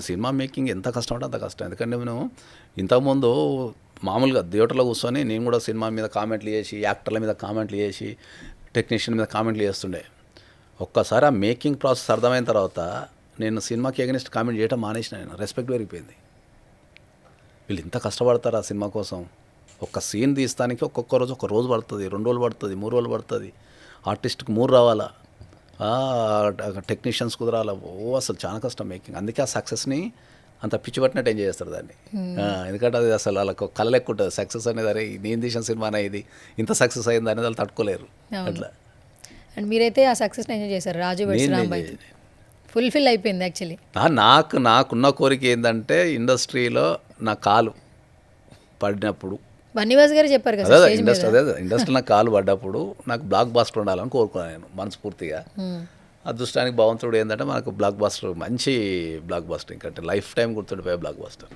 సినిమా మేకింగ్ ఎంత కష్టం అంటే అంత కష్టం. ఎందుకంటే నేను ఇంతకుముందు మామూలుగా థియేటర్లో కూర్చొని నేను కూడా సినిమా మీద కామెంట్లు చేసి, యాక్టర్ల మీద కామెంట్లు చేసి, టెక్నీషియన్ మీద కామెంట్లు చేస్తుండే. ఒక్కసారి ఆ మేకింగ్ ప్రాసెస్ అర్థమైన తర్వాత నేను సినిమాకి ఎగనిస్ట్ కామెంట్ చేయడం మానేసిన. నేను రెస్పెక్ట్ పెరిగిపోయింది. వీళ్ళు ఇంత కష్టపడతారు ఆ సినిమా కోసం. ఒక్క సీన్ తీస్తానికి ఒక్కొక్క రోజు ఒక రోజు పడుతుంది, 2 రోజులు పడుతుంది, 3 రోజులు పడుతుంది. ఆర్టిస్ట్కి 3 రావాలా, టెక్నీషియన్స్ కుదరాలా. అసలు చాలా కష్టం మేకింగ్. అందుకే ఆ సక్సెస్ని అంత పిచ్చి పట్టినట్టు ఎంజాయ్ చేస్తారు దాన్ని. ఎందుకంటే అది అసలు వాళ్ళకు కళ లెక్క ఉంటుంది సక్సెస్ అనేది. అరే నేను తీసిన సినిమానే ఇది ఇంత సక్సెస్ అయింది అనేది వాళ్ళు తట్టుకోలేరు. అట్లా అండ్ మీరైతే ఆ సక్సెస్ని ఎంజాయ్ చేశారు. రాజు వెడ్స్ రాంబాయ్ ఫుల్ఫిల్ అయిపోయింది యాక్చువల్లీ. నాకున్న కోరిక ఏంటంటే ఇండస్ట్రీలో నా కాలు పడినప్పుడు, బన్నీవాస్ గారు చెప్పారు కదా ఇండస్ట్రీలో నా కాలు పడ్డప్పుడు నాకు బ్లాక్ బాస్టర్ ఉండాలని కోరుకున్నాను నేను మనస్ఫూర్తిగా. అదృష్టానికి భగవంతుడు ఏంటంటే మనకు బ్లాక్ బాస్టర్, మంచి బ్లాక్ బాస్టర్, ఇంకంటే లైఫ్ టైం గుర్తుండిపోయే బ్లాక్ బాస్టర్.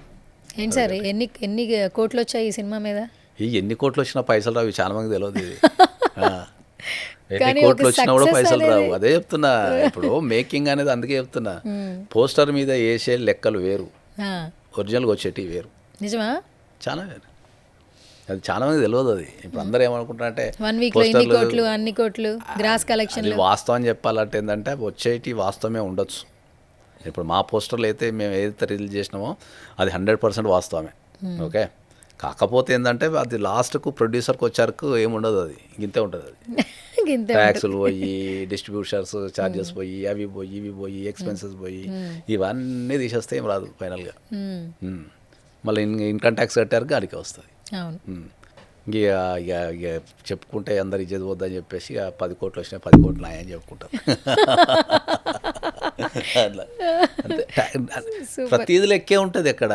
ఏంటి సార్ ఎన్ని కోట్లు వచ్చాయి ఈ సినిమా మీద? ఎన్ని కోట్లు వచ్చినా పైసలు రావు, చాలా మందికి తెలియదు ఇది. ఎన్ని కోట్లు వచ్చినా కూడా పైసలు రావు. అదే చెప్తున్నా. ఇప్పుడు మేకింగ్ అనేది అందుకే చెప్తున్నా, పోస్టర్ మీద వేసే లెక్కలు వేరు, ఒరిజినల్గా వచ్చేటి వేరు. నిజమా? చాలా వేరు. అది చాలా మంది తెలియదు. అది ఇప్పుడు అందరూ ఏమనుకుంటారంటే 1 weekలో ఇన్ని కోట్లు అన్ని కోట్లు గ్రాస్ కలెక్షన్. వాస్తవం చెప్పాలంటే ఏంటంటే వచ్చేటి వాస్తవమే ఉండొచ్చు. ఇప్పుడు మా పోస్టర్లు అయితే మేము ఏదైతే రిలీజ్ చేసినామో అది 100% వాస్తవమే. ఓకే, కాకపోతే ఏంటంటే అది లాస్ట్కు ప్రొడ్యూసర్కి వచ్చారకు ఏముండదు, అది ఇంతే ఉంటుంది. అది ట్యాక్సులు పోయి, డిస్ట్రిబ్యూషన్స్ ఛార్జెస్ పోయి, అవి పోయి, ఇవి పోయి, ఎక్స్పెన్సెస్ పోయి, ఇవన్నీ తీసేస్తే ఏం రాదు ఫైనల్గా. మళ్ళీ ఇన్కమ్ ట్యాక్స్ కట్టారు గాడికి వస్తుంది. ఇక చెప్పుకుంటే అందరు ఇచ్చేది వద్దని చెప్పేసి 10 కోట్లు వచ్చినాయి, 10 కోట్లు నాయని చెప్పుకుంటారు. అట్లా అంతే. ప్రతిదీ లెక్కే ఉంటుంది అక్కడ.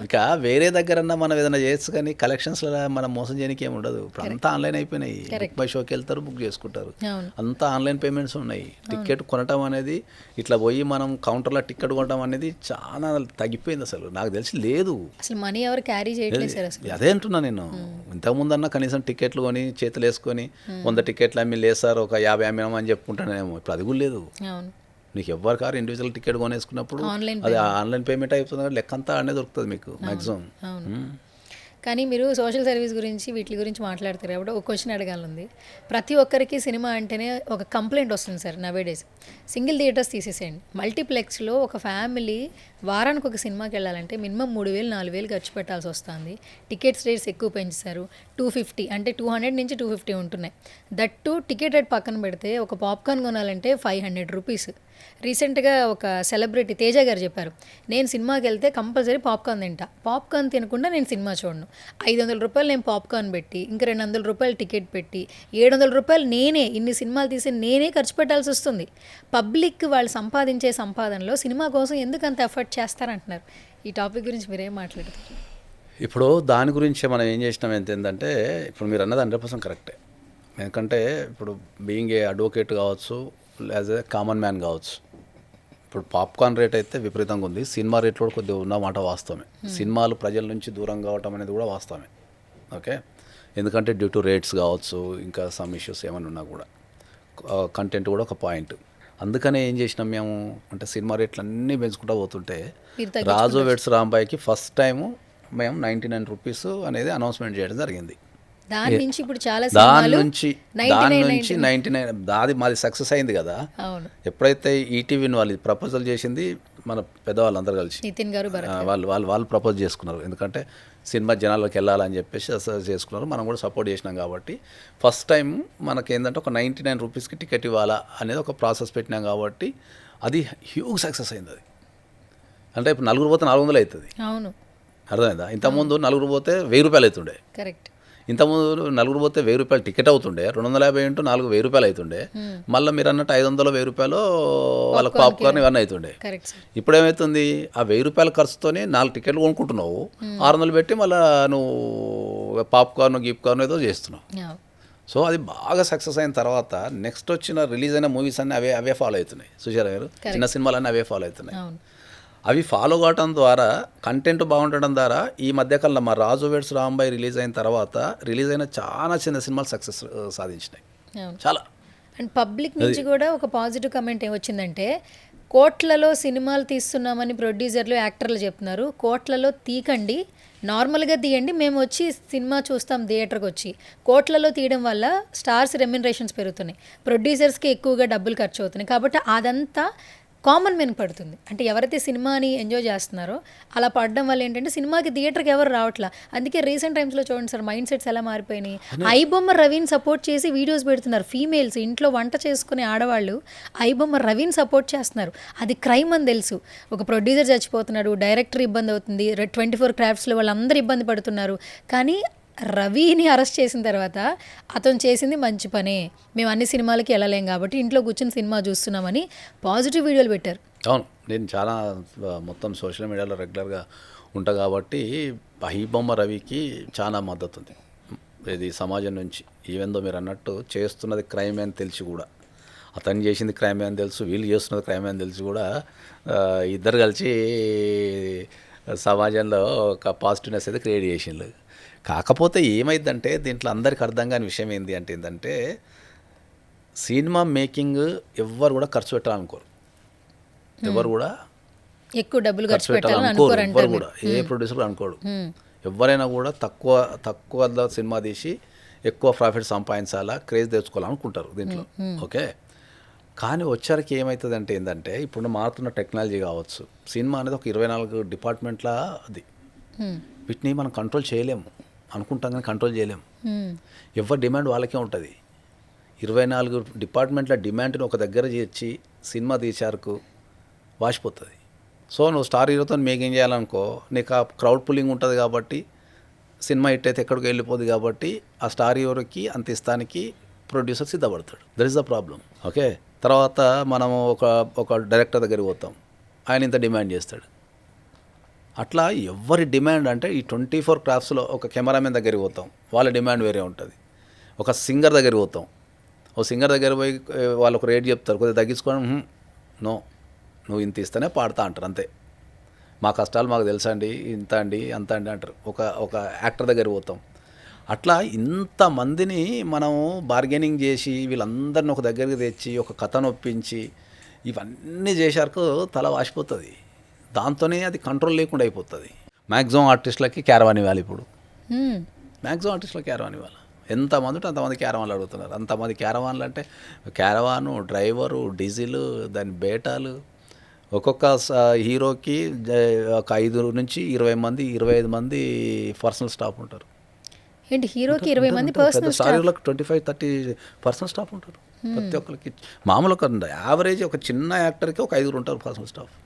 ఇక వేరే దగ్గరన్నా మనం ఏదైనా చేయొచ్చు, కానీ కలెక్షన్స్లో మనం మోసం చేయడానికి ఏమి ఉండదు. ఇప్పుడు అంతా ఆన్లైన్ అయిపోయినాయి. బుక్ బై షోకి వెళ్తారు, బుక్ చేసుకుంటారు, అంతా ఆన్లైన్ పేమెంట్స్ ఉన్నాయి. టికెట్ కొనటం అనేది, ఇట్లా పోయి మనం కౌంటర్లో టికెట్ కొనడం అనేది చాలా తగ్గిపోయింది. అసలు నాకు తెలిసి లేదు, అసలు మనీ ఎవరు క్యారీ చేయట్లేదు సార్. అదే అంటున్నా నేను. ఇంతకుముందు అన్నా కనీసం టికెట్లు కొని చేతులు వేసుకొని 100 టికెట్లు అమ్మి లేసారు, ఒక 50 అమ్మినామని చెప్పుకుంటానేమో. ఇప్పుడు అది కూడా లేదు. నీకు ఎవరి కారు ఇండివిజువల్ టికెట్ కొనేసుకున్నప్పుడు అది ఆన్లైన్ పేమెంట్ అయిపోతుంది, లెక్క అంతా అనేది దొరుకుతుంది మీకు మ్యాక్సిమం. కానీ మీరు సోషల్ సర్వీస్ గురించి వీటి గురించి మాట్లాడతారు కాబట్టి ఒక క్వశ్చన్ అడగాలంది. ప్రతి ఒక్కరికి సినిమా అంటేనే ఒక కంప్లైంట్ వస్తుంది సార్ నవేడేస్. సింగిల్ థియేటర్స్ తీసేసేయండి, మల్టీప్లెక్స్లో ఒక ఫ్యామిలీ వారానికి ఒక సినిమాకి వెళ్ళాలంటే మినిమం 3,000-4,000 ఖర్చు పెట్టాల్సి వస్తుంది. టికెట్స్ రేట్స్ ఎక్కువ పెంచారు. 250 అంటే 200 నుంచి 250 ఉంటున్నాయి. దట్టు టికెట్ రేట్ పక్కన పెడితే ఒక పాప్కార్న్ కొనాలంటే 500 రూపీస్. రీసెంట్గా ఒక సెలబ్రిటీ తేజ గారు చెప్పారు, నేను సినిమాకి వెళ్తే కంపల్సరీ పాప్కార్న్ తింటా, పాప్కార్న్ తినకుండా నేను సినిమా చూడను. 500 రూపాయలు నేను పాప్కార్న్ పెట్టి, ఇంకా 200 రూపాయలు టికెట్ పెట్టి, 700 రూపాయలు నేనే ఇన్ని సినిమాలు తీసి నేనే ఖర్చు పెట్టాల్సి వస్తుంది. పబ్లిక్ వాళ్ళు సంపాదించే సంపాదనలో సినిమా కోసం ఎందుకు అంత ఎఫర్ట్ చేస్తారంటున్నారు. ఈ టాపిక్ గురించి మీరేం మాట్లాడతారు? ఇప్పుడు దాని గురించి మనం ఏం చేసినాం ఏంటంటే, ఇప్పుడు మీరు అన్నది 100% కరెక్టే. ఎందుకంటే ఇప్పుడు బీయింగ్ ఏ అడ్వకేట్ కావచ్చు, యాజ్ ఏ కామన్ మ్యాన్ కావచ్చు, ఇప్పుడు పాప్కార్న్ రేట్ అయితే విపరీతంగా ఉంది. సినిమా రేట్లు కూడా కొద్దిగా ఉన్నమాట వాస్తవమే. సినిమాలు ప్రజల నుంచి దూరం కావటం అనేది కూడా వాస్తవమే. ఓకే, ఎందుకంటే డ్యూ టు రేట్స్ కావచ్చు, ఇంకా సమ్ ఇష్యూస్ ఏమైనా ఉన్నా కూడా, కంటెంట్ కూడా ఒక పాయింట్. అందుకనే ఏం చేసినాం మేము అంటే, సినిమా రేట్లు అన్నీ పెంచుకుంటూ పోతుంటే రాజు వెడ్స్ రాంబాయ్కి ఫస్ట్ టైము మేము 99 రూపీస్ అనేది అనౌన్స్మెంట్ చేయడం జరిగింది. దాని నుంచి ఇప్పుడు చాలా దాని సినిమాలు నుంచి 99 అది మాది సక్సెస్ అయింది కదా. అవును. ఎప్పుడైతే ఈటీవీని వాళ్ళు ప్రపోజల్ చేసింది మన పెద్దవాళ్ళందరూ కలిసి నితిన్ గారు వాళ్ళు ప్రపోజ్ చేసుకున్నారు. ఎందుకంటే సినిమా జనాల్లోకి వెళ్ళాలని చెప్పేసి అసలు చేసుకున్నారు. మనం కూడా సపోర్ట్ చేసినాం కాబట్టి ఫస్ట్ టైం మనకి ఏంటంటే ఒక 99 రూపీస్కి టికెట్ ఇవ్వాలా అనేది ఒక ప్రాసెస్ పెట్టినాం కాబట్టి అది హ్యూజ్ సక్సెస్ అయింది. అది అంటే ఇప్పుడు నలుగురు పోతే 400 అవుతుంది. అవును, అర్థమైందా? ఇంతకుముందు నలుగురు పోతే 1000 రూపాయలు అవుతుండే. కరెక్ట్. ఇంతకుముందు నలుగురు పోతే 1000 రూపాయలు టికెట్ అవుతుండే, 250 ఇంటూ 4 1000 రూపాయలు అవుతుండే. మళ్ళీ మీరు అన్నట్టు 500 1000 రూపాయలు వాళ్ళకి పాప్కార్న్ ఇవన్నీ అవుతుండే. Correct sir. ఇప్పుడు ఏమవుతుంది, ఆ 1000 రూపాయల ఖర్చుతోనే 4 టికెట్లు కొనుక్కుంటున్నావు, 600 పెట్టి మళ్ళీ నువ్వు పాప్కార్న్ గిప్కార్న్ ఏదో చేస్తున్నావు. సో అది బాగా సక్సెస్ అయిన తర్వాత నెక్స్ట్ వచ్చిన రిలీజ్ అయిన మూవీస్ అన్నీ అవే ఫాలో అవుతున్నాయి. సుజాత గారు, చిన్న సినిమాలన్నీ అవే ఫాలో అవుతున్నాయి. అవి ఫాలో కావడం ద్వారా కంటెంట్ బాగుండడం ద్వారా ఈ మధ్యకాలంలో మా రాజు వెడ్స్ రాంబాయ్ రిలీజ్ అయిన తర్వాత రిలీజ్ అయిన చాలా చిన్న సినిమాలు సక్సెస్ సాధించినాయి చాలా. అండ్ పబ్లిక్ నుంచి కూడా ఒక పాజిటివ్ కమెంట్ ఏమొచ్చిందంటే, కోట్లలో సినిమాలు తీస్తున్నామని ప్రొడ్యూసర్లు యాక్టర్లు చెప్తున్నారు, కోట్లలో తీకండి, నార్మల్గా తీయండి, మేము వచ్చి సినిమా చూస్తాం థియేటర్కి వచ్చి. కోట్లలో తీయడం వల్ల స్టార్స్ రెమ్యునరేషన్స్ పెరుగుతున్నాయి, ప్రొడ్యూసర్స్కి ఎక్కువగా డబ్బులు ఖర్చు అవుతున్నాయి, కాబట్టి అదంతా కామన్ మెన్ పడుతుంది. అంటే ఎవరైతే సినిమాని ఎంజాయ్ చేస్తున్నారో అలా పడడం వల్ల ఏంటంటే సినిమాకి థియేటర్కి ఎవరు రావట్లా. అందుకే రీసెంట్ టైమ్స్లో చూడండి సార్, మైండ్ సెట్స్ ఎలా మారిపోయినాయి. ఐబొమ్మ రవిని సపోర్ట్ చేసి వీడియోస్ పెడుతున్నారు. ఫీమేల్స్ ఇంట్లో వంట చేసుకునే ఆడవాళ్ళు ఐబొమ్మ రవిని సపోర్ట్ చేస్తున్నారు. అది క్రైమ్ అని తెలుసు. ఒక ప్రొడ్యూసర్ చచ్చిపోతున్నాడు, డైరెక్టర్ ఇబ్బంది అవుతుంది, 24 క్రాఫ్ట్స్లో వాళ్ళందరూ ఇబ్బంది పడుతున్నారు. కానీ రవిని అరెస్ట్ చేసిన తర్వాత అతను చేసింది మంచి పనే, మేము అన్ని సినిమాలకి వెళ్ళలేం కాబట్టి ఇంట్లో కూర్చొని సినిమా చూస్తున్నామని పాజిటివ్ వీడియోలు పెట్టారు. అవును, నేను చాలా మొత్తం సోషల్ మీడియాలో రెగ్యులర్గా ఉంటా కాబట్టి ఐబొమ్మ రవికి చాలా మద్దతు ఉంది ఇది సమాజం నుంచి. ఈవెన్ దో మీరు అన్నట్టు చేస్తున్నది క్రైమ్ అని తెలిసి కూడా, అతను చేసింది క్రైమ్ అని తెలుసు, వీళ్ళు చేస్తున్నది క్రైమ్ అని తెలిసి కూడా ఇద్దరు కలిసి సమాజంలో ఒక పాజిటివ్నెస్ అయితే క్రియేట్ చేసిండ్రు. కాకపోతే ఏమైందంటే దీంట్లో అందరికి అర్థం కాని విషయం ఏంటంటే సినిమా మేకింగ్ ఎవ్వరు కూడా ఖర్చు పెట్టాలనుకోరు, ఎవరు కూడా ఎక్కువ డబ్బులు ఖర్చు పెట్టాలనుకోరు, ఎవ్వరు కూడా, ఏ ప్రొడ్యూసర్ అనుకోడు. ఎవరైనా కూడా తక్కువ సినిమా తీసి ఎక్కువ ప్రాఫిట్ సంపాదించాలా, క్రేజ్ తెచ్చుకోవాలనుకుంటారు దీంట్లో. ఓకే, కానీ వచ్చరికి ఏమవుతుంది ఏంటంటే ఇప్పుడు మారుతున్న టెక్నాలజీ కావచ్చు, సినిమా అనేది ఒక 24 డిపార్ట్మెంట్ల అది, వీటిని మనం కంట్రోల్ చేయలేము, అనుకుంటాం కానీ కంట్రోల్ చేయలేము. ఎవరి డిమాండ్ వాళ్ళకే ఉంటుంది. 24 డిపార్ట్మెంట్ల డిమాండ్ని ఒక దగ్గర చేర్చి సినిమా తీసారుకు వాసిపోతుంది. సో నువ్వు స్టార్ హీరోతో మేకింగ్ చేయాలనుకో, నీకు ఆ క్రౌడ్ పుల్లింగ్ ఉంటుంది కాబట్టి సినిమా హిట్ అయితే ఎక్కడికి వెళ్ళిపోతుంది కాబట్టి ఆ స్టార్ హీరోకి అంత ఇస్తానికి ప్రొడ్యూసర్ సిద్ధపడతాడు. That is the problem. Okay, తర్వాత మనము ఒక డైరెక్టర్ దగ్గరికి పోతాం, ఆయన ఇంత డిమాండ్ చేస్తాడు. అట్లా ఎవరి డిమాండ్ అంటే ఈ 24 క్రాఫ్ట్స్లో ఒక కెమెరామెన్ దగ్గరికి పోతాం, వాళ్ళ డిమాండ్ వేరే ఉంటుంది. ఒక సింగర్ దగ్గరికి పోతాం, ఓ సింగర్ దగ్గర పోయి వాళ్ళు ఒక రేట్ చెప్తారు, కొద్దిగా తగ్గించుకోవడం, నో నువ్వు ఇంత ఇస్తేనే పాడతా అంటారు, అంతే, మా కష్టాలు మాకు తెలుసా అండి, ఇంత అండి అంత అండి అంటారు. ఒక యాక్టర్ దగ్గరికి పోతాం, అట్లా ఇంతమందిని మనం బార్గెనింగ్ చేసి వీళ్ళందరిని ఒక దగ్గరికి తెచ్చి ఒక కథ నొప్పించి ఇవన్నీ చేశారు తల వాసిపోతుంది. దాంతోనే అది కంట్రోల్ లేకుండా అయిపోతుంది. మ్యాక్సిమం ఆర్టిస్టులకి క్యారవాన్ ఇవ్వాలి. ఇప్పుడు మ్యాక్సిమం ఆర్టిస్టులకి క్యారవాన్ ఇవ్వాలి. ఎంతమంది ఉంటే అంతమంది క్యారవాన్లు అడుగుతున్నారు. అంతమంది క్యారవాన్లు అంటే క్యారవాను, డ్రైవరు, డీజిల్, దాని బేటాలు, ఒక్కొక్క హీరోకి ఒక 5 నుంచి 20 మంది 25 మంది పర్సనల్ స్టాఫ్ ఉంటారు. ఏంటి, హీరోకి 20 మంది పర్సనల్ స్టాఫ్? 25-30 పర్సనల్ స్టాఫ్ ఉంటారు ప్రతి ఒక్కరికి. మామూలుగా యావరేజ్ ఒక చిన్న యాక్టర్కి ఒక 5 ఉంటారు పర్సనల్ స్టాఫ్.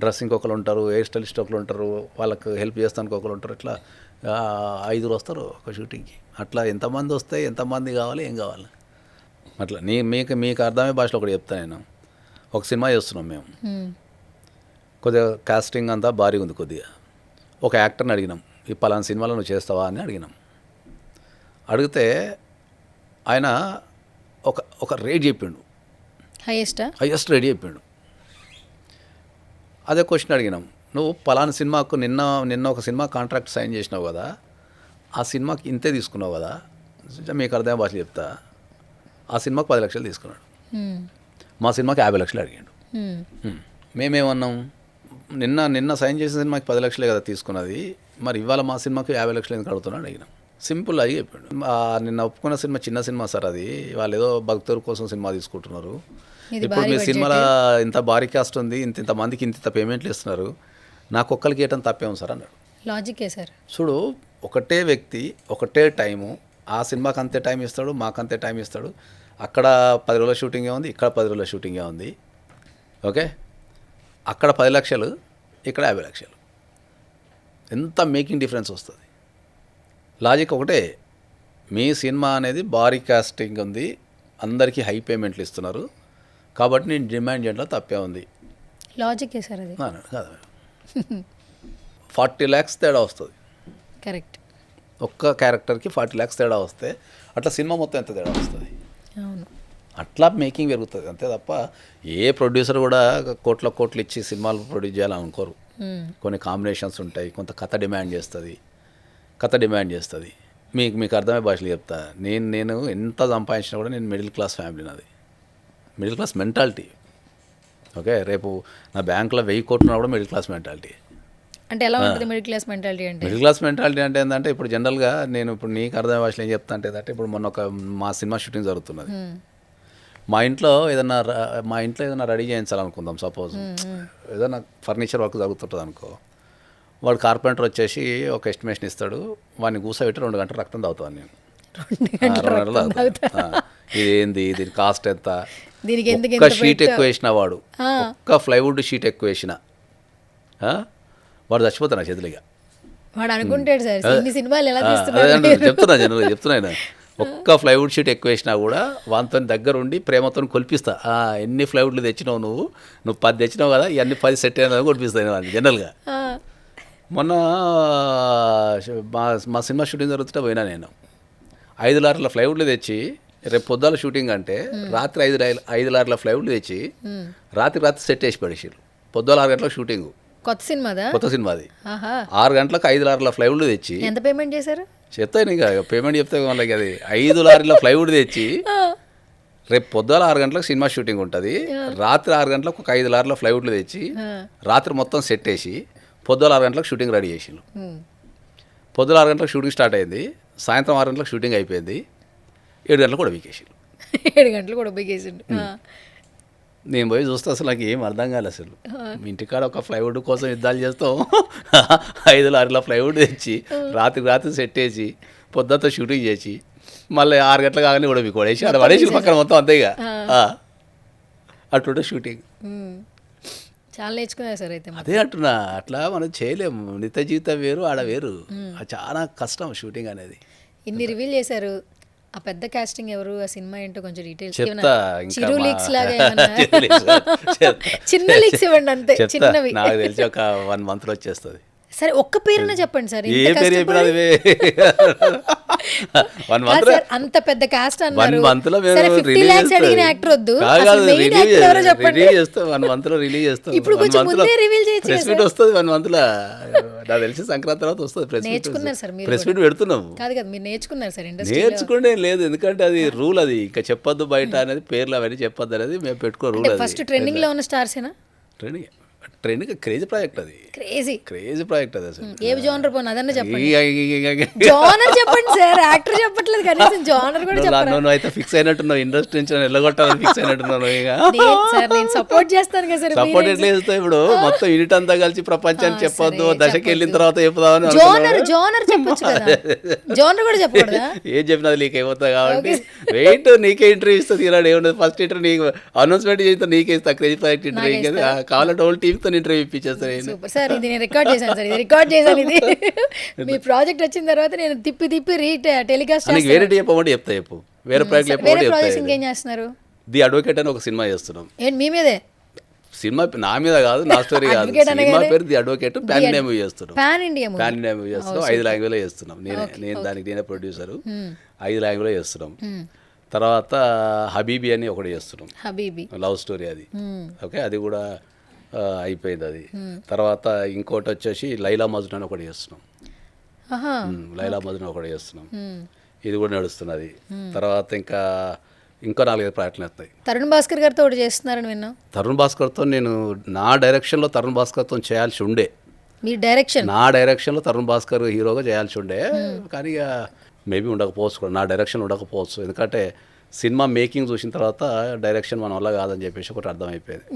డ్రెస్సింగ్ ఒకరు ఉంటారు, హెయిర్ స్టైలిస్ట్ ఒకరు ఉంటారు, వాళ్ళకి హెల్ప్ చేస్తానికి ఒకరు ఉంటారు. ఇట్లా 5 వస్తారు ఒక షూటింగ్కి. అట్లా ఎంతమంది వస్తే ఎంతమంది కావాలి, ఏం కావాలి, అట్లా మీకు అర్థమయ్యే భాషలో ఒకటి చెప్తాను నేను. ఒక సినిమా చేస్తున్నాం మేము, కొద్దిగా కాస్టింగ్ అంతా భారీగా ఉంది. కొద్దిగా ఒక యాక్టర్ని అడిగినాం, ఈ పలానా సినిమాలో నువ్వు చేస్తావా అని అడిగినాం. అడిగితే ఆయన ఒక రేట్ చెప్పిండు, హైయెస్ట్ రేట్ చెప్పిండు. అదే క్వశ్చన్ అడిగినాం, నువ్వు పలానా సినిమాకు నిన్న ఒక సినిమా కాంట్రాక్ట్ సైన్ చేసినావు కదా, ఆ సినిమాకి ఇంతే తీసుకున్నావు కదా, మీకు అర్థం భాషలు చెప్తా, ఆ సినిమాకి 10 లక్షలు తీసుకున్నాడు, మా సినిమాకి 50 లక్షలు అడిగాడు. మేమేమన్నాం, నిన్న సైన్ చేసిన సినిమాకి 10 లక్షలే కదా తీసుకున్నది, మరి ఇవాళ మా సినిమాకి 50 లక్షలు ఎందుకు అడుగుతున్నాడు అడిగినాం. సింపుల్ అయ్యి చెప్పాడు. నిన్న ఒప్పుకున్న సినిమా చిన్న సినిమా సార్, అది వాళ్ళు ఏదో భక్తుల కోసం సినిమా తీసుకుంటున్నారు. ఇది ఇప్పుడు భారీ మీ budget. సినిమాలో ఇంత భారీ కాస్ట్ ఉంది, ఇంత మందికి ఇంత పేమెంట్లు ఇస్తున్నారు, నాకు ఒక్కరికి ఇవ్వటం తప్పేమో సార్ అన్నాడు. లాజికే సార్. చూడు, ఒకటే వ్యక్తి ఒకటే టైము, ఆ సినిమాకి అంతే టైం ఇస్తాడు, మాకు అంతే టైం ఇస్తాడు. అక్కడ 10 రోజుల షూటింగే ఉంది, ఇక్కడ 10 రోజుల షూటింగే ఉంది. ఓకే, అక్కడ 10 లక్షలు, ఇక్కడ 50 లక్షలు. ఎంత మేకింగ్ డిఫరెన్స్ వస్తుంది. లాజిక్ ఒకటే, మీ సినిమా అనేది భారీ కాస్టింగ్ ఉంది, అందరికీ హై పేమెంట్లు ఇస్తున్నారు, కాబట్టి నేను డిమాండ్ చేయడంలో తప్పే ఉంది లాజికే సార్ అది. కాదు. 40 lakhs తేడా వస్తుంది కరెక్ట్. ఒక్క క్యారెక్టర్కి 40 lakhs తేడా వస్తే అట్లా సినిమా మొత్తం ఎంత తేడా వస్తుంది. అవును. అట్లా మేకింగ్ పెరుగుతుంది అంతే తప్ప ఏ ప్రొడ్యూసర్ కూడా కోట్లు ఇచ్చి సినిమాలు ప్రొడ్యూస్ చేయాలని అనుకోరు. కొన్ని కాంబినేషన్స్ ఉంటాయి, కొంత కథ డిమాండ్ చేస్తుంది. మీకు అర్థమయ్యే భాషలో చెప్తా, నేను ఎంత సంపాదించినా కూడా నేను మిడిల్ క్లాస్ ఫ్యామిలీ, నాది మిడిల్ క్లాస్ మెంటాలిటీ. ఓకే, రేపు నా బ్యాంకులో 1000 కోట్లు కూడా మిడిల్ క్లాస్ మెంటాలిటీ. అంటే ఎలా ఉంటుంది మిడిల్ క్లాస్ మెంటాలిటీ అంటే? మిడిల్ క్లాస్ మెంటాలిటీ అంటే ఏంటంటే, ఇప్పుడు జనరల్గా నేను ఇప్పుడు నీకు అర్థమయ్యే భాషలో ఏం చెప్తా అంటే, ఇప్పుడు మొన్న మా సినిమా షూటింగ్ జరుగుతున్నది. మా ఇంట్లో ఏదైనా రెడీ చేయించాలనుకుందాం, సపోజ్ ఏదైనా ఫర్నిచర్ వర్క్ జరుగుతుంటుంది అనుకో, వాడు కార్పెంటర్ వచ్చేసి ఒక ఎస్టిమేషన్ ఇస్తాడు, వాడిని కూర్చోబెట్టి 2 గంటలు రక్తం తాగుతాను నేను. 2 గంటలు తాగుతాను. ఇదేంది, దీని కాస్ట్ ఎంత, దీనికి ఎందుకు ఒక్క షీట్ ఎక్కువ వేసిన వాడు, ఒక్క ప్లైవుడ్ షీట్ ఎక్కువ వేసిన వాడు చచ్చిపోతాను నా చేతులుగా. వాడు అనుకుంటాడు సార్ ఇన్ని సినిమాలు ఎలా అదే తీస్తున్నారు. చెప్తున్నా ఒక్క ప్లైవుడ్ షీట్ ఎక్కువ వేసినా కూడా వానితో దగ్గర ఉండి ప్రేమతో కొలిపిస్తా. ఎన్ని ప్లైవుడ్లు తెచ్చినావు నువ్వు 10 తెచ్చినావు కదా, ఇవన్నీ 10 సెట్ అయినా కొలిపిస్తాను వాళ్ళు జనరల్గా. మొన్న మా సినిమా షూటింగ్ జరుగుతుంటే పోయినా నేను 5 లారీల ప్లైవుడ్లు తెచ్చి, రేపు పొద్దుల షూటింగ్ అంటే రాత్రి 5 లారీల ప్లైవుడ్లు తెచ్చి రాత్రి సెట్ వేసి పడేసారు. పొద్దుల 6 గంటలకు షూటింగ్, కొత్త సినిమాది 6 గంటలకు 5 లారీల ప్లైవుడ్లు తెచ్చి. ఎంత పేమెంట్ చేశారు? చెప్తాను ఇంకా పేమెంట్ చెప్తే వాళ్ళకి, అది 5 లారీల ప్లైవుడ్ తెచ్చి రేపు పొద్దుల 6 గంటలకు సినిమా షూటింగ్ ఉంటుంది, రాత్రి 6 గంటలకు ఒక 5 లారీల ప్లైవుడ్లు తెచ్చి రాత్రి మొత్తం సెట్ వేసి పొద్దుల 6 గంటలకు షూటింగ్ రెడీ చేసిండు. పొద్దుల 6 గంటలకు షూటింగ్ స్టార్ట్ అయింది, సాయంత్రం 6 గంటలకు షూటింగ్ అయిపోయింది, 7 గంటలకు కూడా వీకేసిండు. 7 గంటలు కూడా బిగేసిండు. నేను పోయి చూస్తే అసలు నాకు ఏం అర్థం కాలేదు. అసలు మీ ఇంటికాడ ఒక ప్లైవుడ్ కోసం యుద్ధాలు చేస్తాం, 5 లారీల ప్లైవుడ్ తెచ్చి రాత్రి సెట్ వేసి పొద్దుతో షూటింగ్ చేసి మళ్ళీ 6 గంటల కాగానే కూడా మీకు పడేసి అక్కడ పడేసి పక్కన మొత్తం అంతేగా. అట్లుంటే షూటింగ్ చాలా నేర్చుకున్నారు సార్ అయితే. అదే అంటున్నా, అట్లా మనం చేయలేము. నిత్య జీవితం వేరు, ఆడ వేరు. అది చాలా కష్టం షూటింగ్ అనేది. ఇన్ని రివీల్ చేశారు, ఆ పెద్ద కాస్టింగ్ ఎవరు, ఆ సినిమా ఏంటో కొంచెం డీటెయిల్స్ చెప్తా. చిరు లీక్స్ లాగా చిన్న లీక్స్ ఇవ్వండి అంతే, చిన్నవి. నాకు తెలిసి ఒక 1 monthలో వచ్చేస్తుంది. సరే ఒక్క పేరున చెప్పండి సార్. ఏ పేరు చెప్పినా 1 month అంత పెద్ద కాస్ట్ అన్నారు. 1 monthలో అడిగిన యాక్టర్ వద్దు, చెప్పండి. 1 monthలో రిలీజ్ చేస్తాం. ఇప్పుడు కొంచెం ముందే రివీల్ చేయొచ్చు. ప్రెస్ మీట్ వస్తుంది 1 monthలో. నాకు తెలిసి సంక్రాంతి తర్వాత వస్తుంది ప్రెస్ మీట్. నేర్చుకున్నారు సార్ మీరు? ప్రెస్ మీట్ పెడుతున్నాము. కాదు కదా, మీరు నేర్చుకున్నారు సార్ ఇండస్ట్రీ? నేర్చుకుంటే లేదు, ఎందుకంటే అది రూల్, అది ఇంకా చెప్పొద్దు బయట అనేది, పేర్లు అవన్నీ చెప్పొద్దు అనేది మేము పెట్టుకో రూల్. ఫస్ట్ ట్రెండింగ్ లో ఉన్న స్టార్సేనా? ట్రెండింగ్ క్రేజీ ప్రాజెక్ట్, అది క్రేజీ ప్రాజెక్ట్ అది. అసలు ఏ జోనర్ పోను అదన్నా చెప్పండి. జోనర్ చెప్పండి సార్, యాక్టర్ చెప్పట్లేదు కనీసం జోనర్ కూడా చెప్పండి. నువ్వు అయితే ఫిక్స్ అయినట్టున్నావు, ఇండస్ట్రీ నుంచి వెళ్ళగొట్టాలని ఫిక్స్ అయినట్టున్నావు. సార్ నేను సపోర్ట్ చేస్తాను కదా సార్. సపోర్ట్ ఎట్లా చేస్తావు? ఇప్పుడు మొత్తం యూనిట్ అంతా కలిసి ప్రపంచానికి చెప్పొద్దు, దశకి వెళ్ళిన తర్వాత చెప్పుదామని. జోనర్ చెప్పొచ్చు కదా, జోనర్ కూడా చెప్పకూడదా? ఏం చెప్పినది లీక్ అయిపోతుంది కాబట్టి వెయిట్, నీకే ఇంటర్వ్యూ ఇస్తుంది. ఇలా ఏముండదు, ఫస్ట్ ఇంటర్వ్యూ నీకు అనౌన్స్మెంట్ చేస్తే నీకే ఇస్తా, క్రేజీ ప్రాజెక్ట్ ఇంటర్వ్యూ కావాలంటే ఓల్డ్ టీమ్తో ఇంటర్వ్యూ ఇప్పించేస్తాను. సార్ ఇది నేను రికార్డ్ చేశాను సార్, ఇది రికార్డ్ చేశాను. ఇది మీ ప్రాజెక్ట్ వచ్చిన తర్వాత నేను తిప్పి టెలికాస్ట్ చేస్తాను. వేరే చెప్పమంటే చెప్తా, చెప్పు. వేరే ప్రాజెక్ట్ ఇంకేం చేస్తున్నారు? ది అడ్వకేట్ అని ఒక సినిమా చేస్తున్నాం. ఏంటి మీ మీదే? సినిమా నా మీద కాదు, నా స్టోరీ కాదు. సినిమా పేరు the advocate. Pan India movie చేస్తున్నాం. పాన్ ఇండియా మూవీ చేస్తున్నాం. 5 లాంగ్వేజ్లో చేస్తున్నాం. నేనే ప్రొడ్యూసరు. 5 లాంగ్వేజ్లో చేస్తున్నాం. తర్వాత హబీబీ అని ఒకటి చేస్తున్నాం, హబీబీ లవ్ స్టోరీ అది. ఓకే, అది కూడా అయిపోయింది. అది తర్వాత ఇంకోటి వచ్చేసి లైలా మజ్ను అని ఒకటి చేస్తున్నాం. లైలా మజ్ను ఒకటి చేస్తున్నాం, ఇది కూడా నడుస్తున్నది. తర్వాత ఇంకో 4-5 ప్రాజెక్టులు వస్తాయి. తరుణ్ భాస్కర్ గారితో ఒకటి చేస్తున్నారని విన్నాం. తరుణ్ భాస్కర్తో నేను నా డైరెక్షన్లో తరుణ్ భాస్కర్తో చేయాల్సి ఉండే, మీ డైరెక్షన్ నా డైరెక్షన్లో తరుణ్ భాస్కర్ హీరోగా చేయాల్సి ఉండే, కానీ ఇక మేబీ ఉండకపోవచ్చు కూడా, నా డైరెక్షన్ ఉండకపోవచ్చు. ఎందుకంటే సినిమా మేకింగ్ చూసిన తర్వాత డైరెక్షన్ మన వల్ల కాదని చెప్పేసి ఒకటి అర్థమైపోయింది.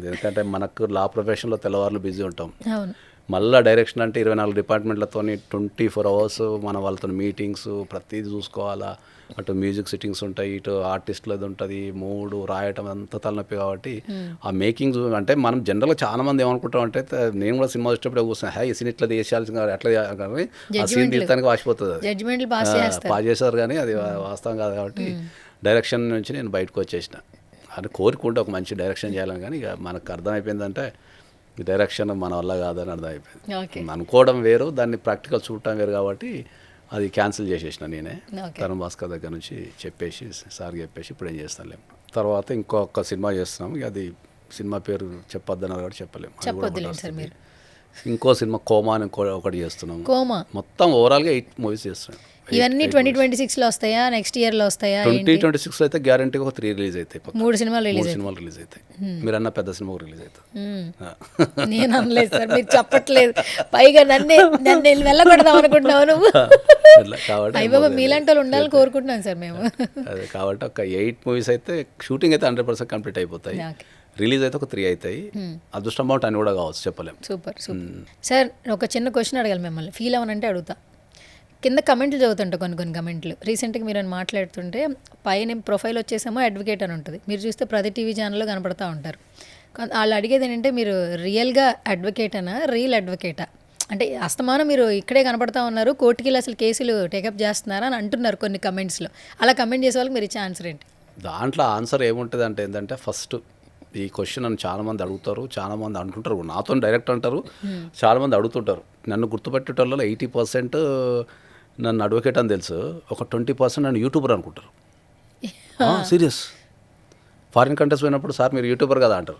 ఎందుకంటే మనకు లా ప్రొఫెషన్లో తెల్లవారులు బిజీ ఉంటాం, అవును మళ్ళీ డైరెక్షన్ అంటే 24 డిపార్ట్మెంట్లతో 24 అవర్స్ మన వాళ్ళతో మీటింగ్స్ ప్రతిదీ చూసుకోవాలా. అటు మ్యూజిక్ సిట్టింగ్స్ ఉంటాయి, ఇటు ఆర్టిస్టులది ఉంటుంది, మూడు రాయటం అంతా తలనొప్పి. కాబట్టి ఆ మేకింగ్ అంటే మనం జనరల్గా చాలా మంది ఏమనుకుంటాం అంటే, నేను కూడా సినిమా వచ్చేటప్పుడు కూర్చున్నా ఈ సీన్ ఇట్లా చేసేయాల్సింది అట్లా కానీ ఆ సీన్ తీర్థానికి వాసిపోతుంది, జడ్జిమెంట్లు పాస్ చేస్తారు కానీ అది వాస్తవం కాదు. కాబట్టి డైరెక్షన్ నుంచి నేను బయటకు వచ్చేసిన. అని కోరుకుంటే ఒక మంచి డైరెక్షన్ చేయాలని, కానీ ఇక మనకు అర్థమైపోయిందంటే ఈ డైరెక్షన్ మన వల్ల కాదని అర్థమైపోయింది. అనుకోవడం వేరు, దాన్ని ప్రాక్టికల్ చూడటం వేరు. కాబట్టి అది క్యాన్సిల్ చేసేసిన నేనే. తరుణ్ భాస్కర్ దగ్గర నుంచి చెప్పేసి సార్ చెప్పేసి ఇప్పుడు ఏం చేస్తానులేము. తర్వాత ఇంకొక సినిమా చేస్తున్నాం, అది సినిమా పేరు చెప్పొద్దన్నారు కాబట్టి చెప్పలేము. ఇంకో సినిమా కోమా అని ఒకటి చేస్తున్నాం. మొత్తం ఓవరాల్గా 8 మూవీస్ చేస్తున్నాం. ఇవన్నీ 2026లో వస్తాయా, నెక్స్ట్ ఇయర్లో వస్తాయా? 2026లో అయితే గ్యారంటీగా ఒక 3 రిలీజ్ అవుతాయి, 3 సినిమాలు రిలీజ్ అవుతాయి. మీరు అన్న పెద్ద సినిమా రిలీజ్ అవుతుంది. నేను అనలేదు సార్, మీరు చెప్పట్లేదు. పైగా నన్ను వెళ్ళకూడదాం అనుకుంటున్నావు నువ్వు. కాబట్టి మీలాంటి వాళ్ళు ఉండాలని కోరుకుంటున్నాను సార్ మేము. అదే కాబట్టి ఒక 8 మూవీస్ అయితే షూటింగ్ అయితే 100% కంప్లీట్ అయిపోతాయి. రిలీజ్ అయితే ఒక 3 అవుతాయి. అదృష్టం అమౌంట్ అని కూడా కావచ్చు, చెప్పలేము. Super sir. ఒక చిన్న క్వశ్చన్ అడగాలి మిమ్మల్ని, ఫీల్ అవ్వనంటే అడుగుతా. కింద కమెంట్లు చదువుతుంటా కొన్ని కమెంట్లు. రీసెంట్గా మీరు మాట్లాడుతుంటే పైన ప్రొఫైల్ వచ్చేసేమో అడ్వకేట్ అని ఉంటుంది, మీరు చూస్తే ప్రతి టీవీ ఛానల్లో కనపడతా ఉంటారు. వాళ్ళు అడిగేది ఏంటంటే, మీరు రియల్గా అడ్వకేటనా, రియల్ అడ్వకేటా? అంటే అస్తమానం మీరు ఇక్కడే కనపడతా ఉన్నారు, కోర్టుకి అసలు కేసులు టేకప్ చేస్తున్నారా అని అంటున్నారు కొన్ని కమెంట్స్లో. అలా కమెంట్ చేసే వాళ్ళకి మీరు ఇచ్చే ఆన్సర్ ఏంటి? దాంట్లో ఆన్సర్ ఏముంటుంది అంటే ఏంటంటే, ఫస్ట్ ఈ క్వశ్చన్ నన్ను చాలామంది అడుగుతారు, చాలామంది అనుకుంటారు, నాతో డైరెక్ట్ అంటారు, చాలామంది అడుగుతుంటారు. నన్ను గుర్తుపెట్టేటోళ్ళలో 80% నన్ను అడ్వకేట్ అని తెలుసు, ఒక 20% నన్ను యూట్యూబర్ అనుకుంటారు. సీరియస్. ఫారిన్ కంట్రీస్ పోయినప్పుడు సార్ మీరు యూట్యూబర్ కదా అంటారు.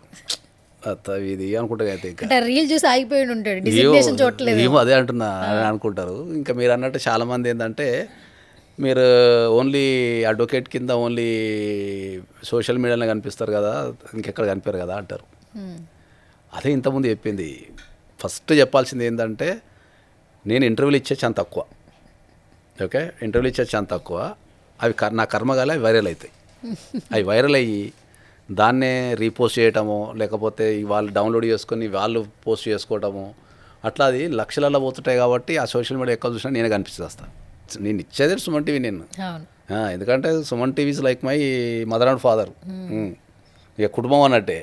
ఇది అనుకుంటా అయితే ఇంకా రీల్ చూసి ఆగిపోయి ఉంటాడు, ఏమో అదే అంటున్నా అని అనుకుంటారు. ఇంకా మీరు అన్నట్టు చాలామంది ఏంటంటే, మీరు ఓన్లీ అడ్వకేట్ కింద ఓన్లీ సోషల్ మీడియాలో కనిపిస్తారు కదా, ఇంకెక్కడ కనిపారు కదా అంటారు. అదే ఇంతకుముందు చెప్పింది. ఫస్ట్ చెప్పాల్సింది ఏంటంటే, నేను ఇంటర్వ్యూలు ఇచ్చే చాలా తక్కువ. ఓకే, ఇంటర్వ్యూలు ఇచ్చే చాలా తక్కువ. అవి నా కర్మగాలి అవి వైరల్ అవుతాయి. అవి వైరల్ అయ్యి దాన్నే రీపోస్ట్ చేయటము, లేకపోతే వాళ్ళు డౌన్లోడ్ చేసుకొని వాళ్ళు పోస్ట్ చేసుకోవటము, అట్లా అది లక్షలలో పోతుంటాయి. కాబట్టి ఆ సోషల్ మీడియా ఎక్కడ చూసినా నేనే కనిపిస్తాను. నేను ఇచ్చేదే సుమన్ టీవీ. నేను ఎందుకంటే Suman TV is like my mother and father. ఇక కుటుంబం అన్నట్టే.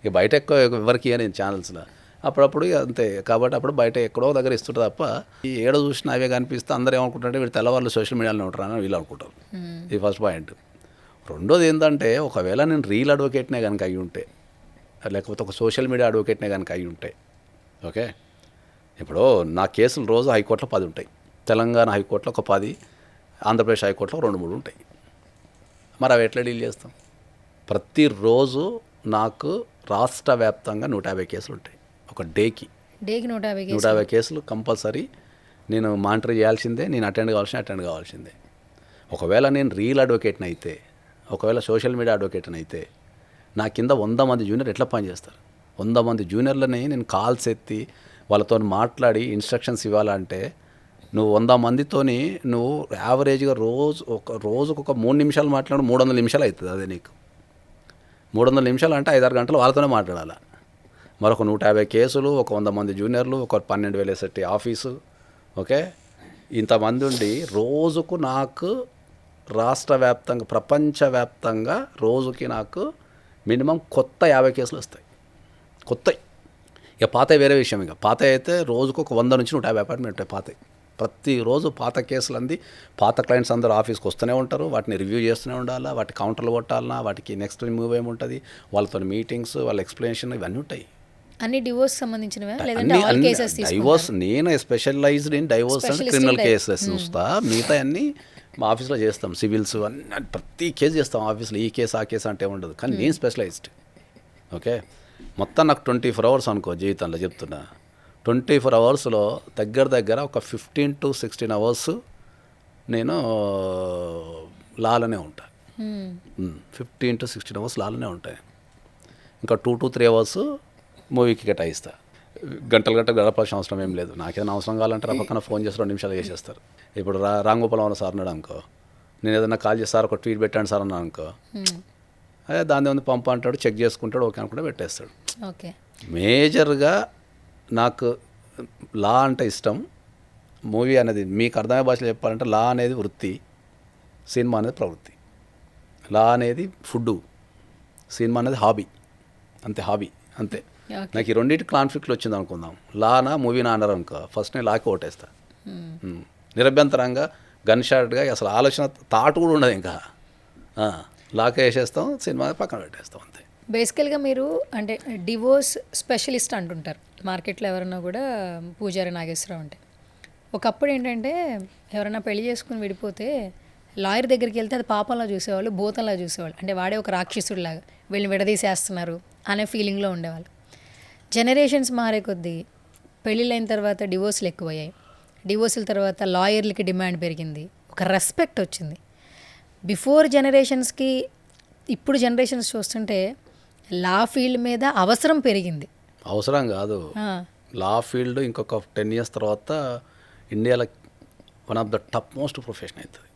ఇక బయట ఎక్కువ ఎవరికి నేను ఛానల్స్లో అప్పుడప్పుడు అంతే. కాబట్టి అప్పుడు బయట ఎక్కడో దగ్గర ఇస్తుంటుంది తప్ప, ఈ ఏడ చూసినా అవే కనిపిస్తే అందరూ ఏమనుకుంటారంటే, వీళ్ళు తెల్లవాళ్ళు సోషల్ మీడియాలో ఉంటారు అని వీళ్ళు అనుకుంటారు. ఇది ఫస్ట్ పాయింట్. రెండోది ఏంటంటే, ఒకవేళ నేను రీల్ అడ్వకేట్నే కనుక అయ్యి ఉంటే, లేకపోతే ఒక సోషల్ మీడియా అడ్వకేట్నే కనుక అయ్యి ఉంటే, ఓకే, ఇప్పుడు నా కేసులు రోజు హైకోర్టులో 10 ఉంటాయి, తెలంగాణ హైకోర్టులో ఒక 10, ఆంధ్రప్రదేశ్ హైకోర్టులో 2-3 ఉంటాయి. మరి అవి ఎట్లా డీల్ చేస్తాం? ప్రతిరోజు నాకు రాష్ట్ర వ్యాప్తంగా 150 కేసులు ఉంటాయి. ఒక డేకి 150 కేసులు కంపల్సరీ నేను మానిటర్ చేయాల్సిందే, నేను అటెండ్ కావాల్సిందే. ఒకవేళ నేను రీల్ అడ్వకేట్ని అయితే, ఒకవేళ సోషల్ మీడియా అడ్వకేట్ని అయితే, నా కింద 100 మంది జూనియర్ ఎట్లా పనిచేస్తారు? 100 మంది జూనియర్లని నేను కాల్స్ ఎత్తి వాళ్ళతో మాట్లాడి ఇన్స్ట్రక్షన్స్ ఇవ్వాలంటే, నువ్వు 100 మందితోని నువ్వు యావరేజ్గా రోజుకు ఒక 3 నిమిషాలు మాట్లాడు, 300 నిమిషాలు అవుతుంది. అదే నీకు 300 నిమిషాలు అంటే 5-6 గంటలు వాళ్ళతోనే మాట్లాడాలి. మరొక 150 కేసులు, ఒక 100 మంది జూనియర్లు, ఒక 12,000 ST ఆఫీసు, ఓకే, ఇంతమంది ఉండి రోజుకు నాకు రాష్ట్ర వ్యాప్తంగా, ప్రపంచవ్యాప్తంగా రోజుకి నాకు మినిమం కొత్త 50 కేసులు వస్తాయి. కొత్తవి. ఇక పాత వేరే విషయం. ఇక పాత అయితే రోజుకు ఒక 100 నుంచి 150 అపార్ట్మెంట్ ఉంటాయి పాత. ప్రతిరోజు పాత కేసులు అంది, పాత క్లయింట్స్ అందరూ ఆఫీస్కి వస్తూనే ఉంటారు. వాటిని రివ్యూ చేస్తూనే ఉండాలా, వాటి కౌంటర్లు కొట్టాలన్నా, వాటికి నెక్స్ట్ మూవ్ ఏముంటుంది, వాళ్ళతో మీటింగ్స్, వాళ్ళ ఎక్స్ప్లెనేషన్, ఇవన్నీ ఉంటాయి. అన్ని డివోర్స్ సంబంధించినవే లేదంటే ఆల్ కేసెస్ తీసుకుంటారా? డైవోర్స్ నేను specialised in divorce and criminal cases చూస్తా. మిగతా అన్నీ మా ఆఫీస్లో చేస్తాం. సివిల్స్ అన్ని ప్రతి కేసు చేస్తాం ఆఫీస్లో. ఈ కేసు ఆ కేసు అంటే ఉండదు. కానీ నేను స్పెషలైజ్డ్. ఓకే, మొత్తం నాకు 24 అవర్స్ అనుకో జీవితంలో చెప్తున్నా. 24 అవర్స్లో దగ్గర ఒక 15 to 16 అవర్స్ నేను లాలోనే ఉంటాను. 15 to 16 అవర్స్ లాలోనే ఉంటాయి. ఇంకా 2 to 3 అవర్స్ మూవీకి కేటాయిస్తా. గంటలు గడపాల్సిన అవసరం ఏం లేదు. నాకేదైనా అవసరం కావాలంటే పక్కన ఫోన్ చేసి 2 నిమిషాలు చేసేస్తారు. ఇప్పుడు రామ్ గోపాల్ వర్మ సార్ అన్నాడు అనుకో, నేను ఏదైనా కాల్ చేసి సార్ ఒక ట్వీట్ పెట్టండి సార్ అన్నాను అనుకో, అదే దాని ఉంది పంప అంటాడు, చెక్ చేసుకుంటాడు, ఓకే అనుకుంటే పెట్టేస్తాడు. ఓకే. మేజర్గా నాకు లా అంటే ఇష్టం. మూవీ అనేది మీకు అర్థమయ్యే భాషలో చెప్పాలంటే లా అనేది వృత్తి, సినిమా అనేది ప్రవృత్తి. లా అనేది ఫుడ్డు, సినిమా అనేది హాబీ. అంతే, హాబీ అంతే. నాకు ఈ రెండింటి కాన్ఫ్లిక్ట్లు వచ్చింది అనుకుందాం, లానా మూవీనా అన్నారు అనుకో, ఫస్ట్ నేను లాకి ఓటేస్తా. నిరభ్యంతరంగా గన్ షాట్గా అసలు ఆలోచన థాట్ కూడా ఉండదు, ఇంకా లాకే వేసేస్తాం, సినిమా పక్కన పెట్టేస్తాం అంతే. బేసికల్గా మీరు అంటే డివోర్స్ స్పెషలిస్ట్ అంటుంటారు మార్కెట్లో. ఎవరన్నా కూడా పూజారి నాగేశ్వరరావు అంటే, ఒకప్పుడు ఏంటంటే ఎవరైనా పెళ్లి చేసుకుని విడిపోతే లాయర్ దగ్గరికి వెళ్తే అది పాపంలా చూసేవాళ్ళు, భూతంలా చూసేవాళ్ళు. అంటే వాడే ఒక రాక్షసుడిలాగా వీళ్ళని విడదీసేస్తున్నారు అనే ఫీలింగ్లో ఉండేవాళ్ళు. జనరేషన్స్ మారే కొద్దీ పెళ్ళిళ్ళైన తర్వాత డివోర్స్లు ఎక్కువయ్యాయి. డివోర్సుల తర్వాత లాయర్లకి డిమాండ్ పెరిగింది, ఒక రెస్పెక్ట్ వచ్చింది. బిఫోర్ జనరేషన్స్కి ఇప్పుడు జనరేషన్స్ చూస్తుంటే లా ఫీల్డ్ మీద అవసరం పెరిగింది. అవసరం కాదు, లా ఫీల్డ్ ఇంకొక 10 years తర్వాత ఇండియాలో వన్ ఆఫ్ ద టప్ మోస్ట్ ప్రొఫెషన్ అవుతుంది.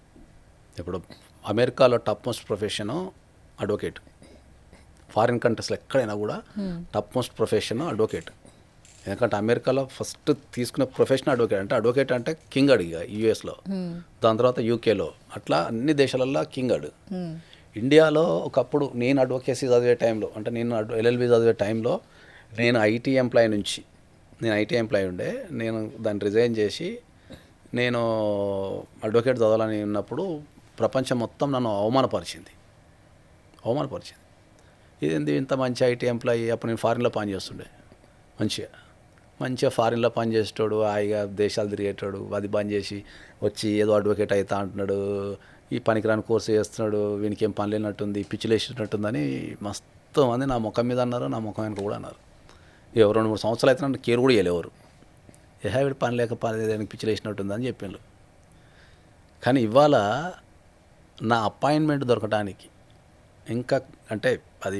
ఇప్పుడు అమెరికాలో టప్ మోస్ట్ ప్రొఫెషను అడ్వకేట్, ఫారిన్ కంట్రీస్లో ఎక్కడైనా కూడా టప్ మోస్ట్ ప్రొఫెషన్ అడ్వకేట్. ఎందుకంటే అమెరికాలో ఫస్ట్ తీసుకునే ప్రొఫెషన్ అడ్వకేట్. అంటే అడ్వకేట్ అంటే కింగ్ అడిగా యూఎస్లో, దాని తర్వాత యూకేలో, అట్లా అన్ని దేశాలల్లో కింగ్ అడు. ఇండియాలో ఒకప్పుడు నేను అడ్వకేసీ చదివే టైంలో, అంటే నేను ఎల్ఎల్బి చదివే టైంలో, నేను ఐటీ ఎంప్లాయీ నుంచి, నేను ఐటీ ఎంప్లాయీ ఉండే, నేను దాన్ని రిజైన్ చేసి నేను అడ్వకేట్ చదవాలని ఉన్నప్పుడు ప్రపంచం మొత్తం నన్ను అవమానపరిచింది. ఇదేంది ఇంత మంచి ఐటీ ఎంప్లాయీ, అప్పుడు నేను ఫారిన్లో పనిచేస్తుండే, మంచిగా ఫారిన్లో పనిచేసేటోడు, హాయిగా దేశాలు తిరిగేటాడు, అది బంద్ చేసి వచ్చి ఏదో అడ్వకేట్ అవుతా అంటున్నాడు, ఈ పనికిరాని కోర్సు చేస్తున్నాడు, వీనికి ఏం పని లేనట్టుంది, పిచ్చిలు వేసినట్టుందని మస్తు మంది నా ముఖం మీద అన్నారు, నా ముఖం వెనక కూడా అన్నారు. 2-3 సంవత్సరాలు అయితే నన్ను కేర్ కూడా చేయలేవారు. వీడి పని లేక పని దానికి పిచ్చిలు వేసినట్టుందని చెప్పిండ్రు. కానీ ఇవాళ నా అపాయింట్మెంట్ దొరకడానికి ఇంకా, అంటే అది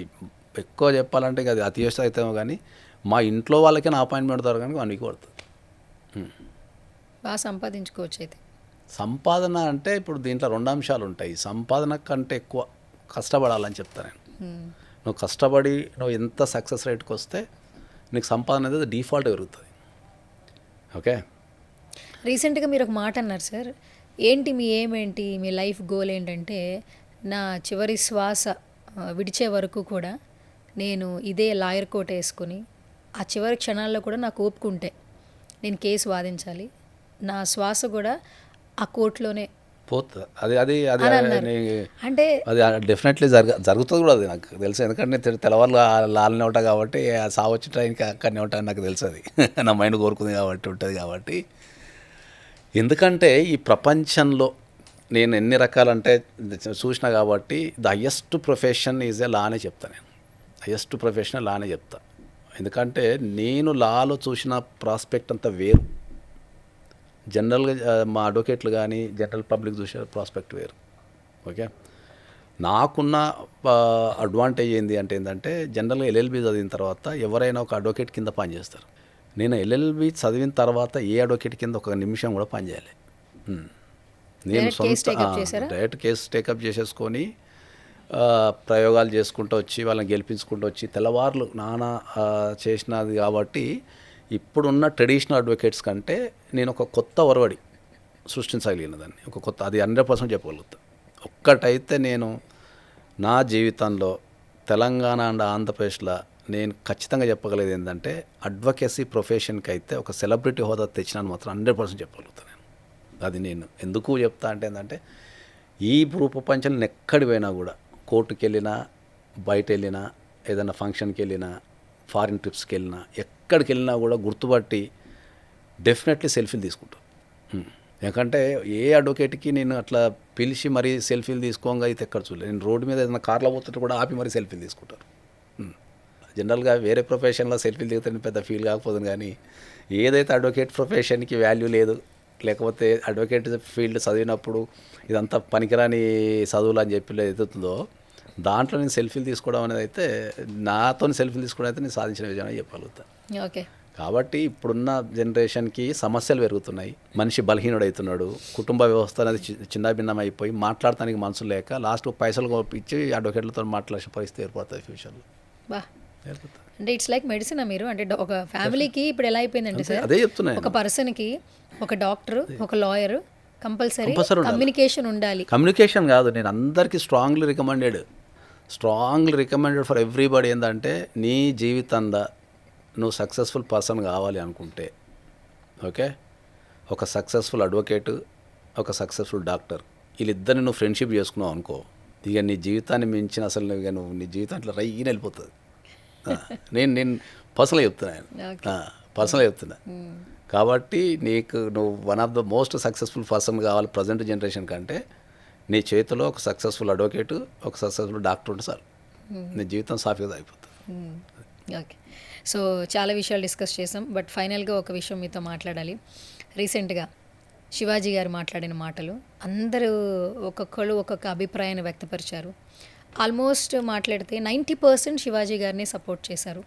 ఎక్కువ చెప్పాలంటే అది అతియోస్త అవుతామో, కానీ మా ఇంట్లో వాళ్ళకే నా అపాయింట్మెంట్ దొరకడానికి 1 week పడుతుంది. బాగా సంపాదించుకోవచ్చు అయితే. సంపాదన అంటే ఇప్పుడు దీంట్లో 2 అంశాలు ఉంటాయి. సంపాదన కంటే ఎక్కువ కష్టపడాలని చెప్తాను నేను. నువ్వు కష్టపడి నువ్వు ఎంత సక్సెస్ రేట్కి వస్తే నీకు సంపాదన అనేది డిఫాల్ట్ పెరుగుతుంది. ఓకే. రీసెంట్గా మీరు ఒక మాట అన్నారు సార్, ఏంటి మీ ఏమేంటి, మీ లైఫ్ గోల్ ఏంటంటే, నా చివరి శ్వాస విడిచే వరకు కూడా నేను ఇదే లాయర్ కోట్ వేసుకొని ఆ చివరి క్షణాల్లో కూడా నాకు ఓపుకుంటే నేను కేసు వాదించాలి, నా శ్వాస కూడా ఆ కోర్టులోనే పోతుంది. అది అది అది అంటే అది డెఫినెట్లీ జరుగుతుంది కూడా, అది నాకు తెలుసు. ఎందుకంటే నేను తెల్లవారులు లాలనే ఉంటా కాబట్టి, ఆ సావు వచ్చే టైంకి అక్కడనే ఉంటాను నాకు తెలుసు. అది నా మైండ్ కోరుకుంది కాబట్టి ఉంటుంది కాబట్టి. ఎందుకంటే ఈ ప్రపంచంలో నేను ఎన్ని రకాలంటే చూసినా కాబట్టి the highest profession is a law అనే చెప్తాను నేను. హయ్యెస్ట్ ప్రొఫెషన్ లా అనే చెప్తా. ఎందుకంటే నేను లాలో చూసిన ప్రాస్పెక్ట్ అంతా వేరు. జనరల్గా మా అడ్వకేట్లు కానీ జనరల్ పబ్లిక్ చూసే ప్రాస్పెక్ట్ వేరు. ఓకే. నాకున్న అడ్వాంటేజ్ ఏంటంటే జనరల్గా ఎల్ఎల్బి చదివిన తర్వాత ఎవరైనా ఒక అడ్వకేట్ కింద పనిచేస్తారు. నేను ఎల్ఎల్బి చదివిన తర్వాత ఏ అడ్వకేట్ కింద 1 నిమిషం కూడా పనిచేయాలి. నేను డైరెక్ట్ కేసు టేకప్ చేసేసుకొని ప్రయోగాలు చేసుకుంటూ వచ్చి వాళ్ళని గెలిపించుకుంటూ వచ్చి తెల్లవార్లు నానా చేసినది కాబట్టి ఇప్పుడున్న ట్రెడిషనల్ అడ్వకేట్స్ కంటే నేను ఒక కొత్త ఒరవడి సృష్టించగలిగిన దాన్ని, ఒక కొత్త, అది 100% చెప్పగలుగుతా. ఒక్కటైతే నేను నా జీవితంలో తెలంగాణ అండ్ ఆంధ్రప్రదేశ్లో నేను ఖచ్చితంగా చెప్పగలిగేది ఏంటంటే, అడ్వకేసీ ప్రొఫెషన్కి అయితే ఒక సెలబ్రిటీ హోదా తెచ్చినాను మాత్రం 100% చెప్పగలుగుతాను నేను. అది నేను ఎందుకు చెప్తా అంటే ఏంటంటే, ఈ ప్రపంచంలో ఎక్కడికి పోయినా కూడా, కోర్టుకి వెళ్ళినా, బయట వెళ్ళినా, ఏదైనా ఫంక్షన్కి వెళ్ళినా, ఫారిన్ ట్రిప్స్కి వెళ్ళినా, ఎక్కడికి వెళ్ళినా కూడా గుర్తుపట్టి డెఫినెట్లీ సెల్ఫీలు తీసుకుంటాను. ఎందుకంటే ఏ అడ్వకేట్కి నేను అట్లా పిలిచి మరీ సెల్ఫీలు తీసుకోగా అయితే ఎక్కడ చూడలేదు. నేను రోడ్డు మీద ఏదైనా కార్లో పోతుంటే కూడా ఆపి మరీ సెల్ఫీలు తీసుకుంటారు. జనరల్గా వేరే ప్రొఫెషన్లో సెల్ఫీలు దిగితే పెద్ద ఫీల్ కాకపోతుంది, కానీ ఏదైతే అడ్వకేట్ ప్రొఫెషన్కి వాల్యూ లేదు, లేకపోతే అడ్వకేట్ ఫీల్డ్ చదివినప్పుడు ఇదంతా పనికిరాని చదువులు అని చెప్పి ఎదుగుతుందో, దాంట్లో నేను సెల్ఫీలు తీసుకోవడం అనేది అయితే, నాతో సెల్ఫీలు తీసుకోవడం అయితే నేను సాధించిన విజయం చెప్పగలుగుతాను. ఓకే. కాబట్టి ఇప్పుడున్న జనరేషన్కి సమస్యలు పెరుగుతున్నాయి, మనిషి బలహీనుడవుతున్నాడు, కుటుంబ వ్యవస్థ అనేది చిన్నభిన్నం అయిపోయి మాట్లాడటానికి మనసు లేక లాస్ట్ పైసలు ఇచ్చి అడ్వకేట్లతో మాట్లాడే పరిస్థితి ఏర్పడుతుంది ఫ్యూచర్లో. బా, అంటే ఇట్స్ లైక్ మెడిసిన్ మీరు అంటే ఒక ఫ్యామిలీకి ఇప్పుడు ఎలా అయిపోయిందంటే సార్, అదే చెప్తున్నాను. ఒక పర్సన్కి ఒక డాక్టర్ ఒక లాయర్ కంపల్సరీ ఉండాలి. కమ్యూనికేషన్ ఉండాలి. కమ్యూనికేషన్ కాదు, నేను అందరికీ స్ట్రాంగ్లీ రికమెండెడ్ ఫర్ ఎవ్రీబడి ఏంటంటే నీ జీవితంలో నువ్వు సక్సెస్ఫుల్ పర్సన్ కావాలి అనుకుంటే, ఓకే, ఒక సక్సెస్ఫుల్ అడ్వకేటు, ఒక సక్సెస్ఫుల్ డాక్టర్, వీళ్ళిద్దరిని నువ్వు ఫ్రెండ్షిప్ చేసుకున్నావు అనుకో, ఇక నీ జీవితాన్ని మించిన అసలు ఇక నువ్వు నీ జీవితంలో రైన వెళ్ళిపోతుంది. నేను పర్సనల్గా చెప్తున్నా. కాబట్టి నువ్వు one of the most successful person కావాలి ప్రజెంట్ జనరేషన్ కంటే నీ చేతిలో ఒక సక్సెస్ఫుల్ అడ్వకేటు, ఒక సక్సెస్ఫుల్ డాక్టర్ ఉంటే సార్ నీ జీవితం సాఫీగా అయిపోతుంది. ఓకే, సో చాలా విషయాలు డిస్కస్ చేసాం, బట్ ఫైనల్గా ఒక విషయం మీతో మాట్లాడాలి. రీసెంట్గా శివాజీ గారు మాట్లాడిన మాటలు అందరూ ఒక్కొక్కరు ఒక్కొక్క అభిప్రాయాన్ని వ్యక్తపరిచారు. ఆల్మోస్ట్ మాట్లాడితే 90% శివాజీ గారిని సపోర్ట్ చేశారు.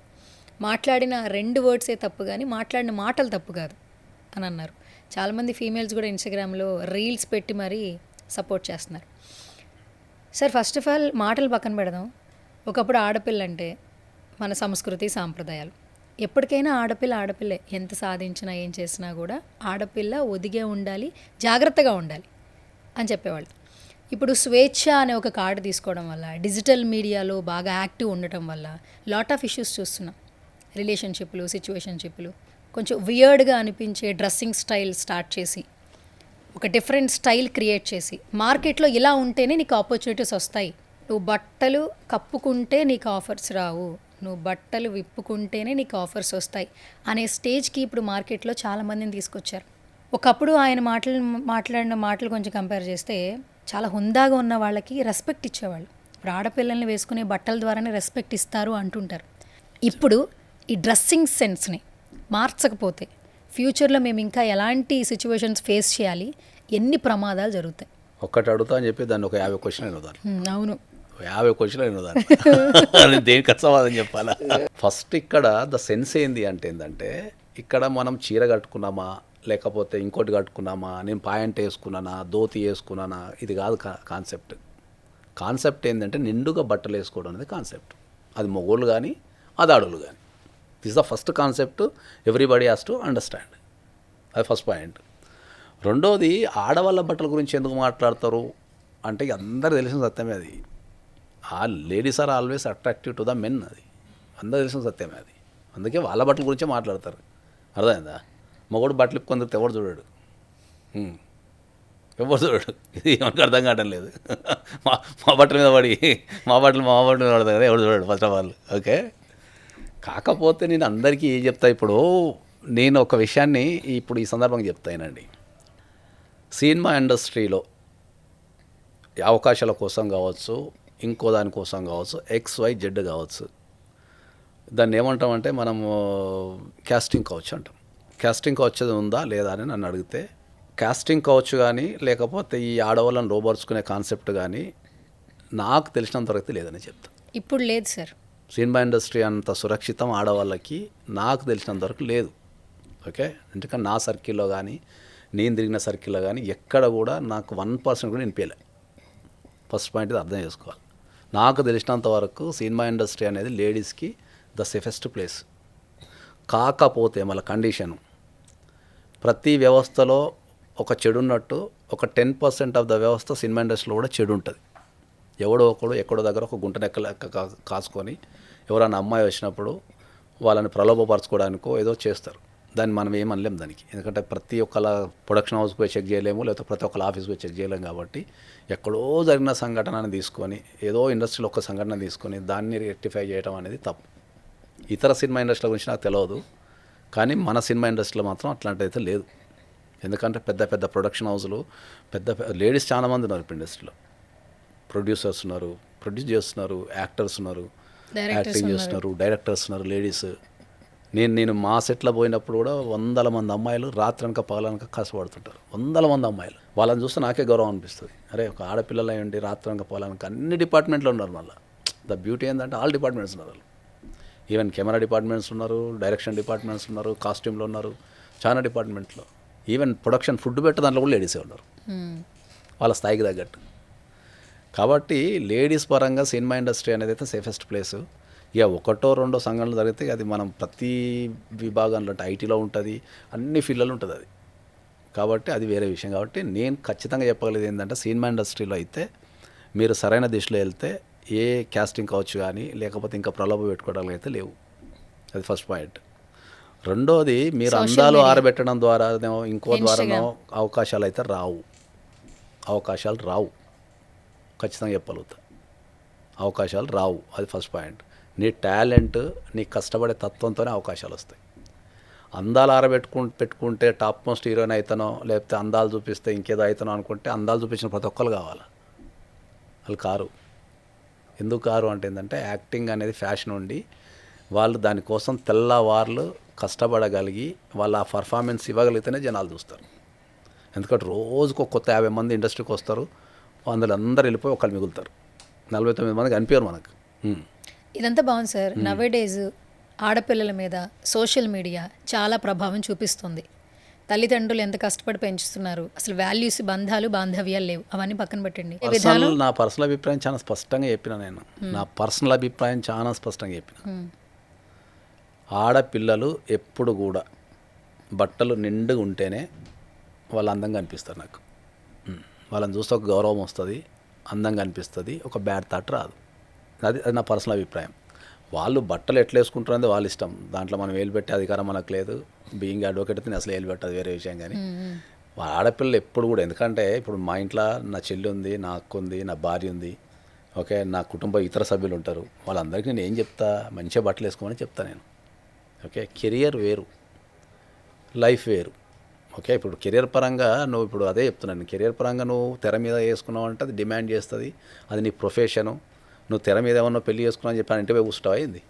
మాట్లాడిన 2 వర్డ్సే తప్పు కానీ మాట్లాడిన మాటలు తప్పు కాదు అని అన్నారు. చాలామంది ఫీమేల్స్ కూడా ఇన్స్టాగ్రామ్లో రీల్స్ పెట్టి మరీ సపోర్ట్ చేస్తున్నారు. సార్, ఫస్ట్ ఆఫ్ ఆల్ మాటలు పక్కన పెడదాం. ఒకప్పుడు ఆడపిల్ల అంటే మన సంస్కృతి సాంప్రదాయాలు, ఎప్పటికైనా ఆడపిల్లే, ఎంత సాధించినా ఏం చేసినా కూడా ఆడపిల్ల ఒదిగే ఉండాలి, జాగ్రత్తగా ఉండాలి అని చెప్పేవాళ్ళు. ఇప్పుడు స్వేచ్ఛ అనే ఒక కార్డు తీసుకోవడం వల్ల, డిజిటల్ మీడియాలో బాగా యాక్టివ్ ఉండటం వల్ల లాట్ ఆఫ్ ఇష్యూస్ చూస్తున్నాం. రిలేషన్షిప్లు, సిచ్యువేషన్షిప్లు, కొంచెం వియర్డ్గా అనిపించే డ్రెస్సింగ్ స్టైల్ స్టార్ట్ చేసి ఒక డిఫరెంట్ స్టైల్ క్రియేట్ చేసి మార్కెట్లో ఇలా ఉంటేనే నీకు ఆపర్చునిటీస్ వస్తాయి, నువ్వు బట్టలు కప్పుకుంటే నీకు ఆఫర్స్ రావు, నువ్వు బట్టలు విప్పుకుంటేనే నీకు ఆఫర్స్ వస్తాయి అనే స్టేజ్కి ఇప్పుడు మార్కెట్లో చాలామందిని తీసుకొచ్చారు. ఒకప్పుడు ఆయన మాట్లాడిన మాటలు కొంచెం కంపేర్ చేస్తే చాలా హుందాగా ఉన్న వాళ్ళకి రెస్పెక్ట్ ఇచ్చేవాళ్ళు. ఇప్పుడు ఆడపిల్లల్ని వేసుకునే బట్టల ద్వారానే రెస్పెక్ట్ ఇస్తారు అంటుంటారు. ఇప్పుడు ఈ డ్రెస్సింగ్ సెన్స్ని మార్చకపోతే ఫ్యూచర్లో మేము ఇంకా ఎలాంటి సిచ్యువేషన్స్ ఫేస్ చేయాలి, ఎన్ని ప్రమాదాలు జరుగుతాయి? ఒక్కటి అడుగుతా అని చెప్పి దాన్ని ఒక 50 క్వశ్చన్ అయినదాను. అవును, 50 క్వశ్చన్ అయినదాన్ని దేనికి సమాధానం చెప్పాలా? ఫస్ట్ ఇక్కడ ద సెన్స్ ఏంది ఏంటంటే ఇక్కడ మనం చీర కట్టుకున్నామా లేకపోతే ఇంకోటి కట్టుకున్నామా, నేను పాయింట్ వేసుకున్నానా, ధోతి వేసుకున్నానా, ఇది కాదు కాన్సెప్ట్ ఏంటంటే నిండుగా బట్టలు వేసుకోవడం అనేది కాన్సెప్ట్. అది మొగోళ్ళు కానీ అది ఆడోళ్ళు కానీ. This the first concept everybody has to understand. అది ఫస్ట్ పాయింట్. రెండోది, ఆడవాళ్ళ బట్టల గురించి ఎందుకు మాట్లాడతారు అంటే అందరూ తెలిసిన సత్యమే అది. ఆ ladies are always attractive to the men, అది అందరూ తెలిసిన సత్యమే అది. అందుకే వాళ్ళ బట్టల గురించే మాట్లాడతారు. అర్థమైందా? మగోడు బట్టలు కొందరు ఎవరు చూడాడు, ఇది ఎవరికి అర్థం కావడం లేదు. మా బట్టల మీద పడి మా బట్టలు మీద పడతారు కదా, ఎవరు చూడాడు ఫస్ట్ ఆఫ్ ఆల్. ఓకే, కాకపోతే నేను అందరికీ ఏం చెప్తా, ఇప్పుడు నేను ఒక విషయాన్ని ఇప్పుడు ఈ సందర్భంగా చెప్తానండి. సినిమా ఇండస్ట్రీలో అవకాశాల కోసం కావచ్చు, ఇంకో దానికోసం కావచ్చు, XYZ కావచ్చు, దాన్ని ఏమంటామంటే మనము క్యాస్టింగ్ కౌచ్ అంటాం. క్యాస్టింగ్ కౌచ్ ఉందా లేదా అని నన్ను అడిగితే, క్యాస్టింగ్ కౌచ్ కానీ లేకపోతే ఈ ఆడవాళ్ళని రోబర్చుకునే కాన్సెప్ట్ కానీ నాకు తెలిసినంతవరకు లేదని చెప్తాను. ఇప్పుడు లేదు సార్, సినిమా ఇండస్ట్రీ అంత సురక్షితం ఆడవాళ్ళకి నాకు తెలిసినంతవరకు లేదు. ఓకే, ఎందుకంటే నా సర్కిల్లో కానీ నేను తిరిగిన సర్కిల్లో కానీ ఎక్కడ కూడా నాకు 1% కూడా వినిపించలే. ఫస్ట్ పాయింట్ ఇది అర్థం చేసుకోవాలి. నాకు తెలిసినంత వరకు సినిమా ఇండస్ట్రీ అనేది లేడీస్కి ద సేఫెస్ట్ ప్లేస్. కాకపోతే మళ్ళీ కండిషను, ప్రతి వ్యవస్థలో ఒక చెడు ఉన్నట్టు ఒక 10% ఆఫ్ ద వ్యవస్థ సినిమా ఇండస్ట్రీలో కూడా చెడు ఉంటుంది. ఎవడో ఒకడు ఎక్కడో దగ్గర ఒక గుంట లెక్క కాసుకొని ఎవరైనా అమ్మాయి వచ్చినప్పుడు వాళ్ళని ప్రలోభపరచుకోవడానికో ఏదో చేస్తారు. దాన్ని మనం ఏమనలేం దానికి, ఎందుకంటే ప్రతి ఒక్కళ్ళ ప్రొడక్షన్ హౌస్కి పోయి చెక్ చేయలేము, లేకపోతే ప్రతి ఒక్కళ్ళ ఆఫీస్కి పోయి చెక్ చేయలేము. కాబట్టి ఎక్కడో జరిగిన సంఘటనని తీసుకొని, ఏదో ఇండస్ట్రీలో ఒక సంఘటన తీసుకొని దాన్ని రెక్టిఫై చేయడం అనేది తప్పు. ఇతర సినిమా ఇండస్ట్రీ గురించి నాకు తెలియదు, కానీ మన సినిమా ఇండస్ట్రీలో మాత్రం అట్లాంటిదైతే లేదు. ఎందుకంటే పెద్ద పెద్ద ప్రొడక్షన్ హౌస్లు, పెద్ద లేడీస్ చాలామంది ఉన్నారు ఇప్పుడు ఇండస్ట్రీలో. ప్రొడ్యూసర్స్ ఉన్నారు, ప్రొడ్యూస్ చేస్తున్నారు, యాక్టర్స్ ఉన్నారు, యాక్టింగ్ చేస్తున్నారు, డైరెక్టర్స్ ఉన్నారు, లేడీస్. నేను మా సెట్లో పోయినప్పుడు కూడా 100 మంది అమ్మాయిలు రాత్రనక పగలనక కష్టపడుతుంటారు. 100 మంది అమ్మాయిలు. వాళ్ళని చూస్తే నాకే గౌరవం అనిపిస్తుంది. అరే, ఒక ఆడపిల్లలు అయ్యండి రాత్రనక పగలనక అన్ని డిపార్ట్మెంట్లో ఉన్నారు. మళ్ళీ ద బ్యూటీ ఏంటంటే ఆల్ డిపార్ట్మెంట్స్ ఉన్నారు వాళ్ళు. ఈవెన్ కెమెరా డిపార్ట్మెంట్స్ ఉన్నారు, డైరెక్షన్ డిపార్ట్మెంట్స్ ఉన్నారు, కాస్ట్యూమ్లో ఉన్నారు, చాలా డిపార్ట్మెంట్లో. ఈవెన్ ప్రొడక్షన్ ఫుడ్ పెట్టే దాంట్లో కూడా లేడీసే ఉన్నారు వాళ్ళ స్థాయికి తగ్గట్టు. కాబట్టి లేడీస్ పరంగా సినిమా ఇండస్ట్రీ అనేది అయితే సేఫెస్ట్ ప్లేసు. ఇక ఒకటో రెండో సంఘటనలు జరిగితే అది మనం ప్రతి విభాగంలో అంటే ఐటీలో ఉంటుంది, అన్ని ఫీల్డ్లో ఉంటుంది అది. కాబట్టి అది వేరే విషయం. కాబట్టి నేను ఖచ్చితంగా చెప్పగలిగేది ఏంటంటే సినిమా ఇండస్ట్రీలో అయితే మీరు సరైన దిశలో వెళ్తే ఏ క్యాస్టింగ్ కావచ్చు కానీ లేకపోతే ఇంకా ప్రలోభ పెట్టుకోవడానికి అయితే లేవు. అది ఫస్ట్ పాయింట్. రెండోది మీరు అందాలు ఆరబెట్టడం ద్వారా ఇంకో ద్వారానో అవకాశాలు అయితే రావు. అవకాశాలు రావు, ఖచ్చితంగా చెప్పగలుగుతా. అవకాశాలు రావు, అది ఫస్ట్ పాయింట్. నీ టాలెంట్, నీ కష్టపడే తత్వంతోనే అవకాశాలు వస్తాయి. అందాలు పెట్టుకుంటే టాప్ మోస్ట్ హీరోయిన్ అవుతానో లేకపోతే అందాలు చూపిస్తే ఇంకేదో అవుతానో అనుకుంటే అందాలు చూపించిన ప్రతి ఒక్కరు కావాలి, వాళ్ళు కారు. ఎందుకు కారు అంటే ఏంటంటే యాక్టింగ్ అనేది ఫ్యాషన్ ఉండి వాళ్ళు దానికోసం తెల్లవార్లు కష్టపడగలిగి వాళ్ళు ఆ పర్ఫార్మెన్స్ ఇవ్వగలిగితేనే జనాలు చూస్తారు. ఎందుకంటే రోజుకు కొత్త 50 మంది ఇండస్ట్రీకి వస్తారు, అందులో అందరూ వెళ్ళిపోయి ఒకళ్ళు మిగులుతారు. 49 మంది కనిపించారు మనకు. ఇదంతా బాగుంది సార్. నవేడేస్ ఆడపిల్లల మీద సోషల్ మీడియా చాలా ప్రభావం చూపిస్తుంది. తల్లిదండ్రులు ఎంత కష్టపడి పెంచుతున్నారు, అసలు వాల్యూస్, బంధాలు, బాంధవ్యాలు లేవు, అవన్నీ పక్కన పెట్టండి. నా పర్సనల్ అభిప్రాయం చాలా స్పష్టంగా చెప్పిన నేను. నా పర్సనల్ అభిప్రాయం చాలా స్పష్టంగా చెప్పిన. ఆడపిల్లలు ఎప్పుడు కూడా బట్టలు నిండుగా ఉంటేనే వాళ్ళు అందంగా అనిపిస్తారు నాకు. వాళ్ళని చూస్తే ఒక గౌరవం వస్తుంది, అందంగా అనిపిస్తుంది, ఒక బ్యాడ్ థాట్ రాదు. అది నా పర్సనల్ అభిప్రాయం. వాళ్ళు బట్టలు ఎట్లా వేసుకుంటారనేది వాళ్ళ ఇష్టం, దాంట్లో మనం వేలు పెట్టే అధికారం మనకు లేదు. బీయింగ్ అడ్వకేట్ అయితే అసలు వేలు పెట్టదు, వేరే విషయం. కానీ ఆడపిల్లలు ఎప్పుడు కూడా, ఎందుకంటే ఇప్పుడు మా ఇంట్లో నా చెల్లి ఉంది, నా అక్క ఉంది, నా భార్య ఉంది, ఓకే, నా కుటుంబ ఇతర సభ్యులు ఉంటారు. వాళ్ళందరికీ నేను ఏం చెప్తా, మంచిగా బట్టలు వేసుకోమని చెప్తా నేను. ఓకే, కెరియర్ వేరు, లైఫ్ వేరు. ఓకే, ఇప్పుడు కెరియర్ పరంగా నువ్వు ఇప్పుడు అదే చెప్తున్నాను, కెరియర్ పరంగా నువ్వు తెర మీద వేసుకున్నావు అంటే అది డిమాండ్ చేస్తుంది, అది నీ ప్రొఫెషను. నువ్వు తెర మీద ఏమన్నా పెళ్లి చేసుకున్నావు అని చెప్పి ఇంటి పోయి కూర్చుంటావా అయింది,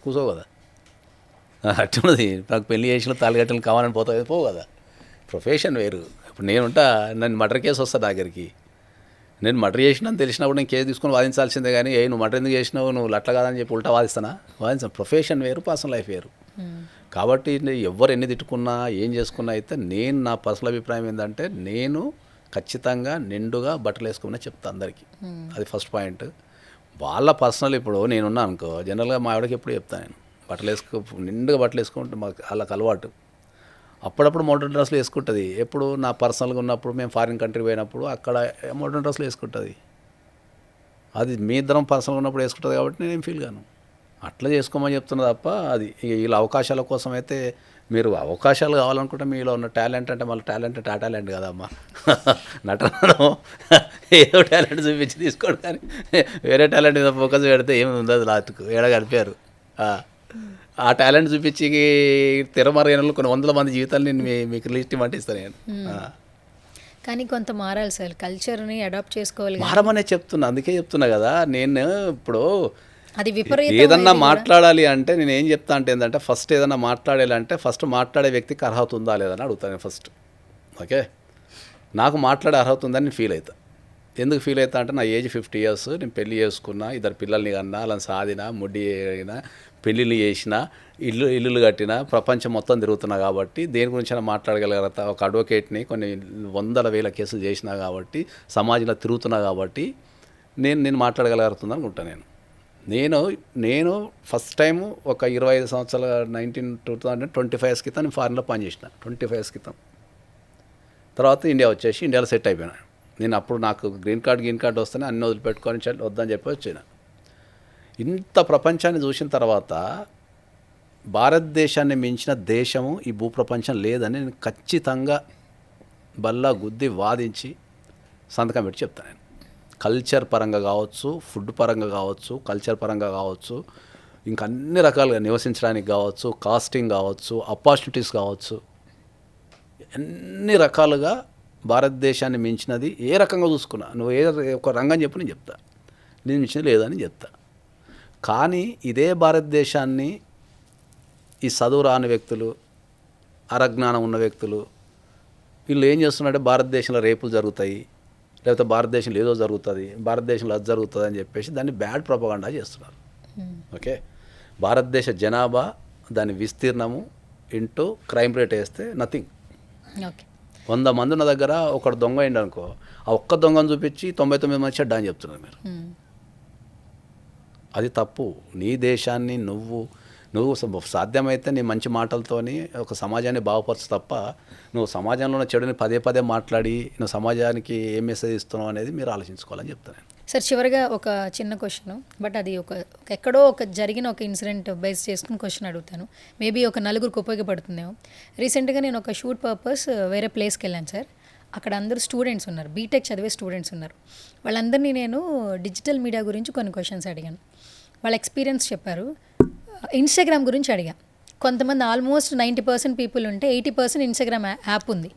కూర్చోవు కదా. అట్టున్నది, నాకు పెళ్లి చేసిన తాలిగట్టలు కావాలని పోతావు, పోవు కదా. ప్రొఫెషన్ వేరు. ఇప్పుడు నేనుంటా, నన్ను మర్డర్ కేసు వస్తా దగ్గరికి, నేను మర్డర్ చేసినాను తెలిసినప్పుడు నేను కేసు తీసుకొని వాదించాల్సిందే. కానీ నువ్వు మర్డర్ ఎందుకు చేసినావు, నువ్వు అట్లా కాదని చెప్పి ఉల్టా వాదిస్తానా? వాదించాను. ప్రొఫెషన్ వేరు, పర్సనల్ లైఫ్ వేరు. కాబట్టి ఎవరు ఎన్ని తిట్టుకున్నా ఏం చేసుకున్నా అయితే నేను, నా పర్సనల్ అభిప్రాయం ఏంటంటే నేను ఖచ్చితంగా నిండుగా బట్టలు వేసుకోమని చెప్తాను అందరికీ. అది ఫస్ట్ పాయింట్. వాళ్ళ పర్సనల్, ఇప్పుడు నేనున్నా అనుకో, జనరల్గా మా ఆవిడకి ఎప్పుడు చెప్తాను నేను, బట్టలు నిండుగా బట్టలు వేసుకుంటే మాకు వాళ్ళకి అలవాటు. అప్పుడప్పుడు మోడర్న్ డ్రెస్లు వేసుకుంటుంది. ఎప్పుడు నా పర్సనల్గా ఉన్నప్పుడు మేము ఫారిన్ కంట్రీ పోయినప్పుడు అక్కడ మోడర్న్ డ్రెస్లు వేసుకుంటుంది. అది మీ ఇద్దరం పర్సనల్గా ఉన్నప్పుడు వేసుకుంటుంది కాబట్టి నేనేం ఫీల్ కాను. అట్లా చేసుకోమని చెప్తున్నా తప్ప అది వీళ్ళ అవకాశాల కోసం అయితే, మీరు అవకాశాలు కావాలనుకుంటే మీలో ఉన్న టాలెంట్ అంటే మళ్ళీ టాలెంట్ అంటే ఆ టాలెంట్ కదమ్మా, నటనలో ఏదో టాలెంట్ చూపించి తీసుకోండి. కానీ వేరే టాలెంట్ మీద ఫోకస్ పెడితే ఏమి ఉండదు, లాస్ట్కు ఏడ గడిపారు. ఆ టాలెంట్ చూపించి తెరమరైన కొన్ని 100 మంది జీవితాలు నేను మీకు లిస్ట్ ఇవ్వమంటిస్తాను నేను. కానీ కొంత మారాలి సార్, కల్చర్ని అడాప్ట్ చేసుకోవాలి. మారమనే చెప్తున్నా, అందుకే చెప్తున్నా కదా నేను. ఇప్పుడు అది విపరీతం. ఏదన్నా మాట్లాడాలి అంటే నేను ఏం చెప్తా అంటే ఏంటంటే, ఫస్ట్ ఏదన్నా మాట్లాడాలంటే ఫస్ట్ మాట్లాడే వ్యక్తికి అర్హత ఉందా లేదని అడుగుతాను ఫస్ట్. ఓకే, నాకు మాట్లాడే అర్హత ఉందని నేను ఫీల్ అవుతా. ఎందుకు ఫీల్ అవుతా అంటే, నా ఏజ్ 50 years, నేను పెళ్లి చేసుకున్నా, 2 పిల్లల్ని కన్నా, అలా సాదినా, ముడ్డి అయినా, పెళ్ళిళ్ళు చేసినా, ఇల్లులు కట్టినా, ప్రపంచం మొత్తం తిరుగుతున్నా కాబట్టి దేని గురించి మాట్లాడగలుగుతా. ఒక అడ్వకేట్ని కొన్ని 100,000 కేసులు చేసినా కాబట్టి, సమాజంలో తిరుగుతున్నా కాబట్టి నేను మాట్లాడగలుగుతుంది అనుకుంటాను. నేను ఫస్ట్ టైం ఒక 25 సంవత్సరాల 2025 క్రితం నేను ఫారిన్లో పనిచేసిన. 25 క్రితం తర్వాత ఇండియా వచ్చేసి ఇండియాలో సెట్ అయిపోయినా. నేను అప్పుడు నాకు గ్రీన్ కార్డ్ వస్తేనే అన్ని వదిలిపెట్టుకొని వద్దని చెప్పి వచ్చిన. ఇంత ప్రపంచాన్ని చూసిన తర్వాత భారతదేశాన్ని మించిన దేశము ఈ భూప్రపంచం లేదని నేను ఖచ్చితంగా బల్లా గుద్ది వాదించి సంతకం పెట్టి చెప్తాను. నేను కల్చర్ పరంగా కావచ్చు, ఫుడ్ పరంగా కావచ్చు, కల్చర్ పరంగా కావచ్చు, ఇంకా అన్ని రకాలుగా నివసించడానికి కావచ్చు, కాస్టింగ్ కావచ్చు, ఆపర్చునిటీస్ కావచ్చు, అన్ని రకాలుగా భారతదేశాన్ని మించినది ఏ రకంగా చూసుకున్నా, నువ్వు ఒక రంగం చెప్పు నేను చెప్తా, నేను మించినది లేదని చెప్తా. కానీ ఇదే భారతదేశాన్ని ఈ చదువు రాని వ్యక్తులు, అరజ్ఞానం ఉన్న వ్యక్తులు, వీళ్ళు ఏం చేస్తున్నారంటే భారతదేశంలో రేపులు జరుగుతాయి, లేకపోతే భారతదేశంలో ఏదో జరుగుతుంది, భారతదేశంలో అది జరుగుతుంది అని చెప్పేసి దాన్ని బ్యాడ్ ప్రొపగండా చేస్తున్నారు. ఓకే, భారతదేశ జనాభా దాని విస్తీర్ణము ఇంటూ క్రైమ్ రేట్ వేస్తే నథింగ్. ఓకే. 100 మంది ఉన్న దగ్గర ఒకడు దొంగ అయింది అనుకో, ఆ ఒక్క దొంగను చూపించి 99 మంది చెడ్డ అని చెప్తున్నారు మీరు. అది తప్పు. నీ దేశాన్ని నువ్వు సాధ్యమైతే నీ మంచి మాటలతోని ఒక సమాజాన్ని బాగుపరచు తప్ప నువ్వు సమాజంలో ఉన్న చెడుని పదే పదే మాట్లాడి నువ్వు సమాజానికి ఏం మెసేజ్ ఇస్తున్నావు అనేది మీరు ఆలోచించుకోవాలని చెప్తాను. సార్ చివరిగా ఒక చిన్న క్వశ్చన్, బట్ అది ఎక్కడో జరిగిన ఒక ఇన్సిడెంట్ బేస్ చేసుకుని క్వశ్చన్ అడుగుతాను. మేబీ ఒక నలుగురికి ఉపయోగపడుతుందేమో. రీసెంట్గా నేను ఒక షూట్ పర్పస్ వేరే ప్లేస్కి వెళ్ళాను సార్. అక్కడ అందరూ స్టూడెంట్స్ ఉన్నారు, బీటెక్ చదివే స్టూడెంట్స్ ఉన్నారు. వాళ్ళందరినీ నేను డిజిటల్ మీడియా గురించి కొన్ని క్వశ్చన్స్ అడిగాను. వాళ్ళ ఎక్స్పీరియన్స్ చెప్పారు. ఇన్స్టాగ్రామ్ గురించి అడిగా. కొంతమంది ఆల్మోస్ట్ 90% పీపుల్ ఉంటే 80% ఇన్స్టాగ్రామ్ యాప్ ఉంది.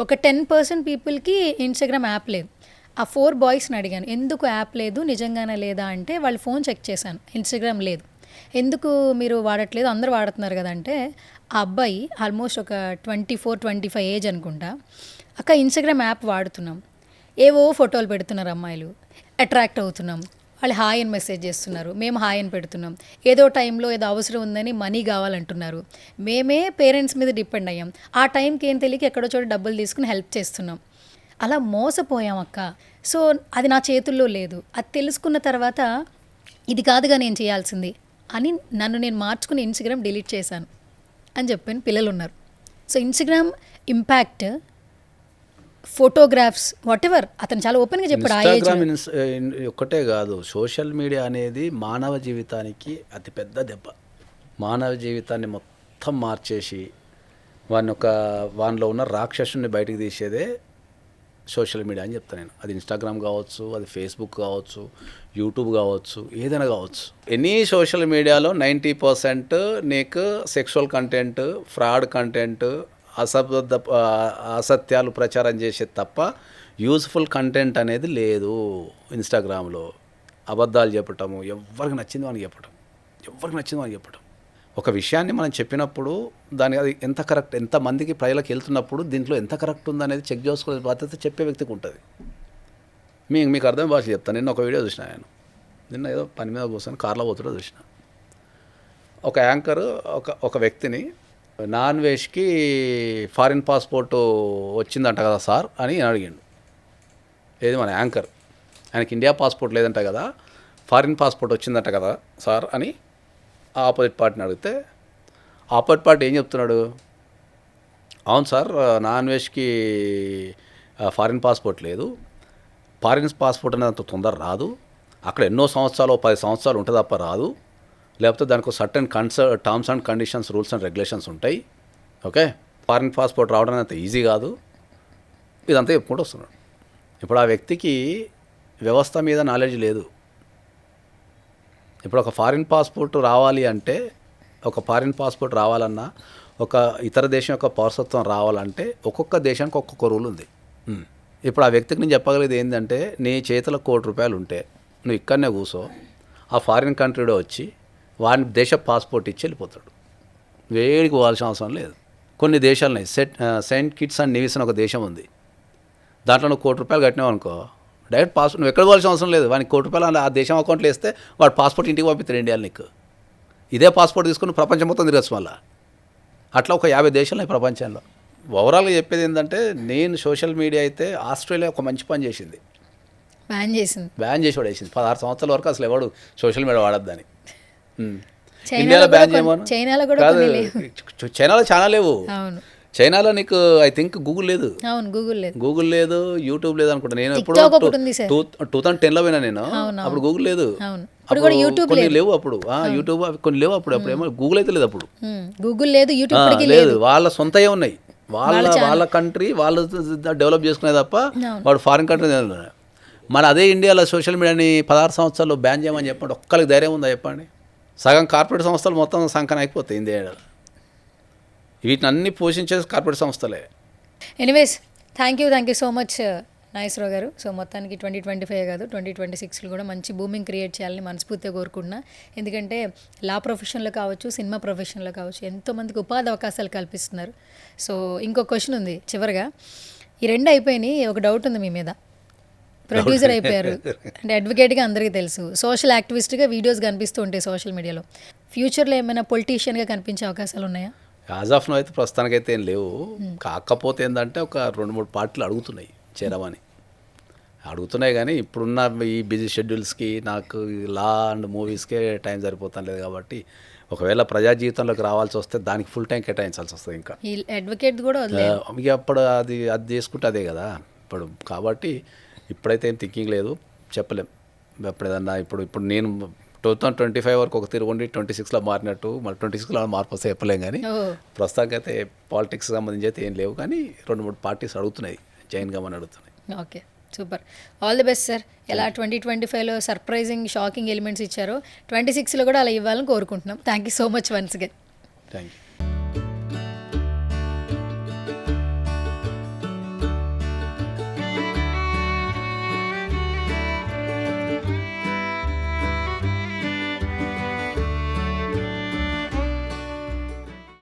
ఒక 10% పీపుల్కి ఇన్స్టాగ్రామ్ యాప్ లేదు. ఆ 4 బాయ్స్ని అడిగాను, ఎందుకు యాప్ లేదు, నిజంగానే లేదా అంటే వాళ్ళు ఫోన్ చెక్ చేశాను, ఇన్స్టాగ్రామ్ లేదు. ఎందుకు మీరు వాడట్లేదు, అందరూ వాడుతున్నారు కదా అంటే, ఆ అబ్బాయి ఆల్మోస్ట్ ఒక 24-25 ఏజ్ అనుకుంటా, అక్క ఇన్స్టాగ్రామ్ యాప్ వాడుతున్నాం, ఏవో ఫోటోలు పెడుతున్నారు అమ్మాయిలు, అట్రాక్ట్ అవుతున్నాం, వాళ్ళు హాయ్ అని మెసేజ్ చేస్తున్నారు, మేము హాయ్ అని పెడుతున్నాం, ఏదో టైంలో ఏదో అవసరం ఉందని మనీ కావాలంటున్నారు, మేమే పేరెంట్స్ మీద డిపెండ్ అయ్యాం, ఆ టైంకి ఏం తెలియక ఎక్కడో చోట డబ్బులు తీసుకుని హెల్ప్ చేస్తున్నాం, అలా మోసపోయాం అక్క. సో అది నా చేతుల్లో లేదు. అది తెలుసుకున్న తర్వాత ఇది కాదుగా నేను చేయాల్సింది అని నన్ను నేను మార్చుకుని ఇన్స్టాగ్రామ్ డిలీట్ చేశాను అని చెప్పాను. పిల్లలు ఉన్నారు. So Instagram impact, photographs what ever, అతను చాలా ఓపెన్గా చెప్పాడు. ఇన్స్టాగ్రామ్ ఒక్కటే కాదు, సోషల్ మీడియా అనేది మానవ జీవితానికి అతిపెద్ద దెబ్బ. మానవ జీవితాన్ని మొత్తం మార్చేసి వానిలో ఉన్న రాక్షసుని బయటికి తీసేదే సోషల్ మీడియా అని చెప్తాను నేను. అది ఇన్స్టాగ్రామ్ కావచ్చు, అది ఫేస్బుక్ కావచ్చు, యూట్యూబ్ కావచ్చు, ఏదైనా కావచ్చు. ఎనీ సోషల్ మీడియాలో 90% నీకు సెక్షువల్ కంటెంట్, ఫ్రాడ్ కంటెంట్, అసత్యాలు ప్రచారం చేసేది తప్ప యూజ్ఫుల్ కంటెంట్ అనేది లేదు. ఇన్స్టాగ్రామ్లో అబద్ధాలు చెప్పటము, ఎవరికి నచ్చింది అని చెప్పటం, ఒక విషయాన్ని మనం చెప్పినప్పుడు దాని అది ఎంత కరెక్ట్, ఎంతమందికి ప్రజలకు వెళ్తున్నప్పుడు దీంట్లో ఎంత కరెక్ట్ ఉందనేది చెక్ చేసుకోవాల్సిన బాధ్యత చెప్పే వ్యక్తికి ఉంటుంది. మీకు అర్థం భాష చెప్తాను. నిన్న ఒక వీడియో చూసిన, నిన్న ఏదో పని మీద కూర్చొని కార్లో పోతుండో చూసిన. ఒక యాంకర్ ఒక వ్యక్తిని నాన్ వెజ్కి ఫారిన్ పాస్పోర్ట్ వచ్చిందంట కదా సార్ అని అడిగాడు. ఏది మన యాంకర్, ఆయనకి ఇండియా పాస్పోర్ట్ లేదంట కదా, ఫారిన్ పాస్పోర్ట్ వచ్చిందంట కదా సార్ అని ఆపోజిట్ పార్టీని అడిగితే ఆపోజిట్ పార్టీ ఏం చెప్తున్నాడు, అవును సార్ నాన్ వెజ్కి ఫారిన్ పాస్పోర్ట్ లేదు, ఫారిన్ పాస్పోర్ట్ అనేది అంత తొందర రాదు, అక్కడ ఎన్నో సంవత్సరాలు 10 సంవత్సరాలు ఉంటుంది తప్ప రాదు, లేకపోతే దానికి certain terms and conditions, rules and regulations ఉంటాయి. ఓకే, ఫారిన్ పాస్పోర్ట్ రావడం అంత ఈజీ కాదు, ఇదంతా చెప్పుకుంటూ వస్తున్నాడు. ఇప్పుడు ఆ వ్యక్తికి వ్యవస్థ మీద నాలెడ్జ్ లేదు. ఇప్పుడు ఒక ఫారిన్ పాస్పోర్ట్ రావాలి అంటే, ఒక ఫారిన్ పాస్పోర్ట్ రావాలన్నా, ఒక ఇతర దేశం యొక్క పౌరసత్వం రావాలంటే ఒక్కొక్క దేశానికి ఒక్కొక్క రూల్ ఉంది. ఇప్పుడు ఆ వ్యక్తికి నేను చెప్పగలిగేది ఏంటంటే, నీ చేతిలో ₹1,00,00,000 ఉంటే నువ్వు ఇక్కడనే కూర్చో, ఆ ఫారిన్ కంట్రీలో వచ్చి వాని దేశ పాస్పోర్ట్ ఇచ్చి వెళ్ళిపోతాడు. వేడికి పోవాల్సిన అవసరం లేదు. కొన్ని దేశాలని సెయింట్ కిట్స్ అండ్ నెవిస్ అని ఒక దేశం ఉంది, దాంట్లో నువ్వు ₹1,00,00,000 కట్టినావు అనుకో, డైరెక్ట్ పాస్పోర్ట్ నువ్వు ఎక్కడ పోవాల్సిన అవసరం లేదు. వానికి ₹1,00,00,000 ఆ దేశం అకౌంట్లో వేస్తే వాడు పాస్పోర్ట్ ఇంటికి పంపిస్తాడు ఇండియాలో. నీకు ఇదే పాస్పోర్ట్ తీసుకుని ప్రపంచం మొత్తం తిరగచ్చు మళ్ళా. అట్లా ఒక 50 దేశాలు ఈ ప్రపంచంలో. ఓవరాల్గా చెప్పేది ఏంటంటే, నేను సోషల్ మీడియా అయితే ఆస్ట్రేలియా ఒక మంచి పని చేసింది, బ్యాన్ చేసి పడేసింది. 16 సంవత్సరాల వరకు అసలు ఎవడు సోషల్ మీడియా వాడద్దని. ఇండియాలో బ్యాన్ చేయమను కాదు, చైనాలో చాలా లేవు. చైనాలో నీకు ఐ థింక్ గూగుల్ లేదు, యూట్యూబ్ లేదు అనుకుంటా. నేను ఎప్పుడు 2010లో పోయినా నేను, అప్పుడు గూగుల్ లేదు, కొన్ని లేవు అప్పుడు. యూట్యూబ్ కొన్ని లేవు అప్పుడు. ఏమో గూగుల్ అయితే లేదు అప్పుడు, లేదు. వాళ్ళ సొంతయే ఉన్నాయి, వాళ్ళ కంట్రీ వాళ్ళు డెవలప్ చేసుకునే తప్ప వాడు ఫారిన్ కంట్రీ. మన అదే ఇండియాలో సోషల్ మీడియాని 16 సంవత్సరాలు బ్యాన్ చేయమని చెప్పండి, ఒక్కరికి ధైర్యం ఉందా చెప్పండి? సగం కార్పొరేట్ సంస్థలు మొత్తం సంకన అయిపోతాయి ఇండియాలో. వీటిని అన్ని పోషించేది కార్పొరేట్ సంస్థలే. Anyways, thank you so much Nageswararao గారు. సో మొత్తానికి 2025 కాదు 2026లో కూడా మంచి బూమింగ్ క్రియేట్ చేయాలని మనస్ఫూర్తిగా కోరుకుంటున్నా. ఎందుకంటే లా ప్రొఫెషన్లో కావచ్చు, సినిమా ప్రొఫెషన్లో కావచ్చు, ఎంతోమందికి ఉపాధి అవకాశాలు కల్పిస్తున్నారు. సో ఇంకో క్వశ్చన్ ఉంది చివరిగా, ఈ 2 అయిపోయినాయి. ఒక డౌట్ ఉంది మీ మీద. ప్రొడ్యూసర్ అయిపోయారు అంటే అడ్వకేట్గా అందరికీ తెలుసు, సోషల్ యాక్టివిస్ట్గా వీడియోస్ కనిపిస్తూ ఉంటాయి సోషల్ మీడియాలో. ఫ్యూచర్లో ఏమైనా పొలిటీషియన్గా కనిపించే అవకాశాలు ఉన్నాయా? యాజ్ ఆఫ్ నో అయితే ప్రస్తుతానికైతే ఏం లేవు. కాకపోతే ఏంటంటే ఒక 2-3 పార్టీలు అడుగుతున్నాయి చేరమని, అడుగుతున్నాయి. కానీ ఇప్పుడున్న ఈ బిజీ షెడ్యూల్స్కి నాకు లా అండ్ మూవీస్కే టైం సరిపోతాం లేదు. కాబట్టి ఒకవేళ ప్రజా జీవితంలోకి రావాల్సి వస్తే దానికి ఫుల్ టైం కేటాయించాల్సి వస్తుంది. ఇంకా ఈ అడ్వకేట్ కూడా వదిలేదు. ఇక అప్పుడు అది చేసుకుంటే అదే కదా ఇప్పుడు. కాబట్టి ఇప్పుడైతే ఏం థింకింగ్ లేదు, చెప్పలేం. ఎప్పుడు ఏదన్నా ఇప్పుడు నేను 2025 వరకు ఒక తిరుగుండి 26లో మారినట్టు మళ్ళీ 26లో మార్పు వస్తే చెప్పలేం. కానీ ప్రస్తుతానికి అయితే పాలిటిక్స్ సంబంధించి అయితే ఏం లేవు. కానీ 2-3 పార్టీస్ అడుగుతున్నాయి, జైన్ గమని అడుగుతున్నాయి. Okay, super, all the best sir. ఎలా 2025లో సర్ప్రైజింగ్ షాకింగ్ ఎలిమెంట్స్ ఇచ్చారో 26లో కూడా అలా ఇవ్వాలని కోరుకుంటున్నాం. Thank you so much once again. Thank you.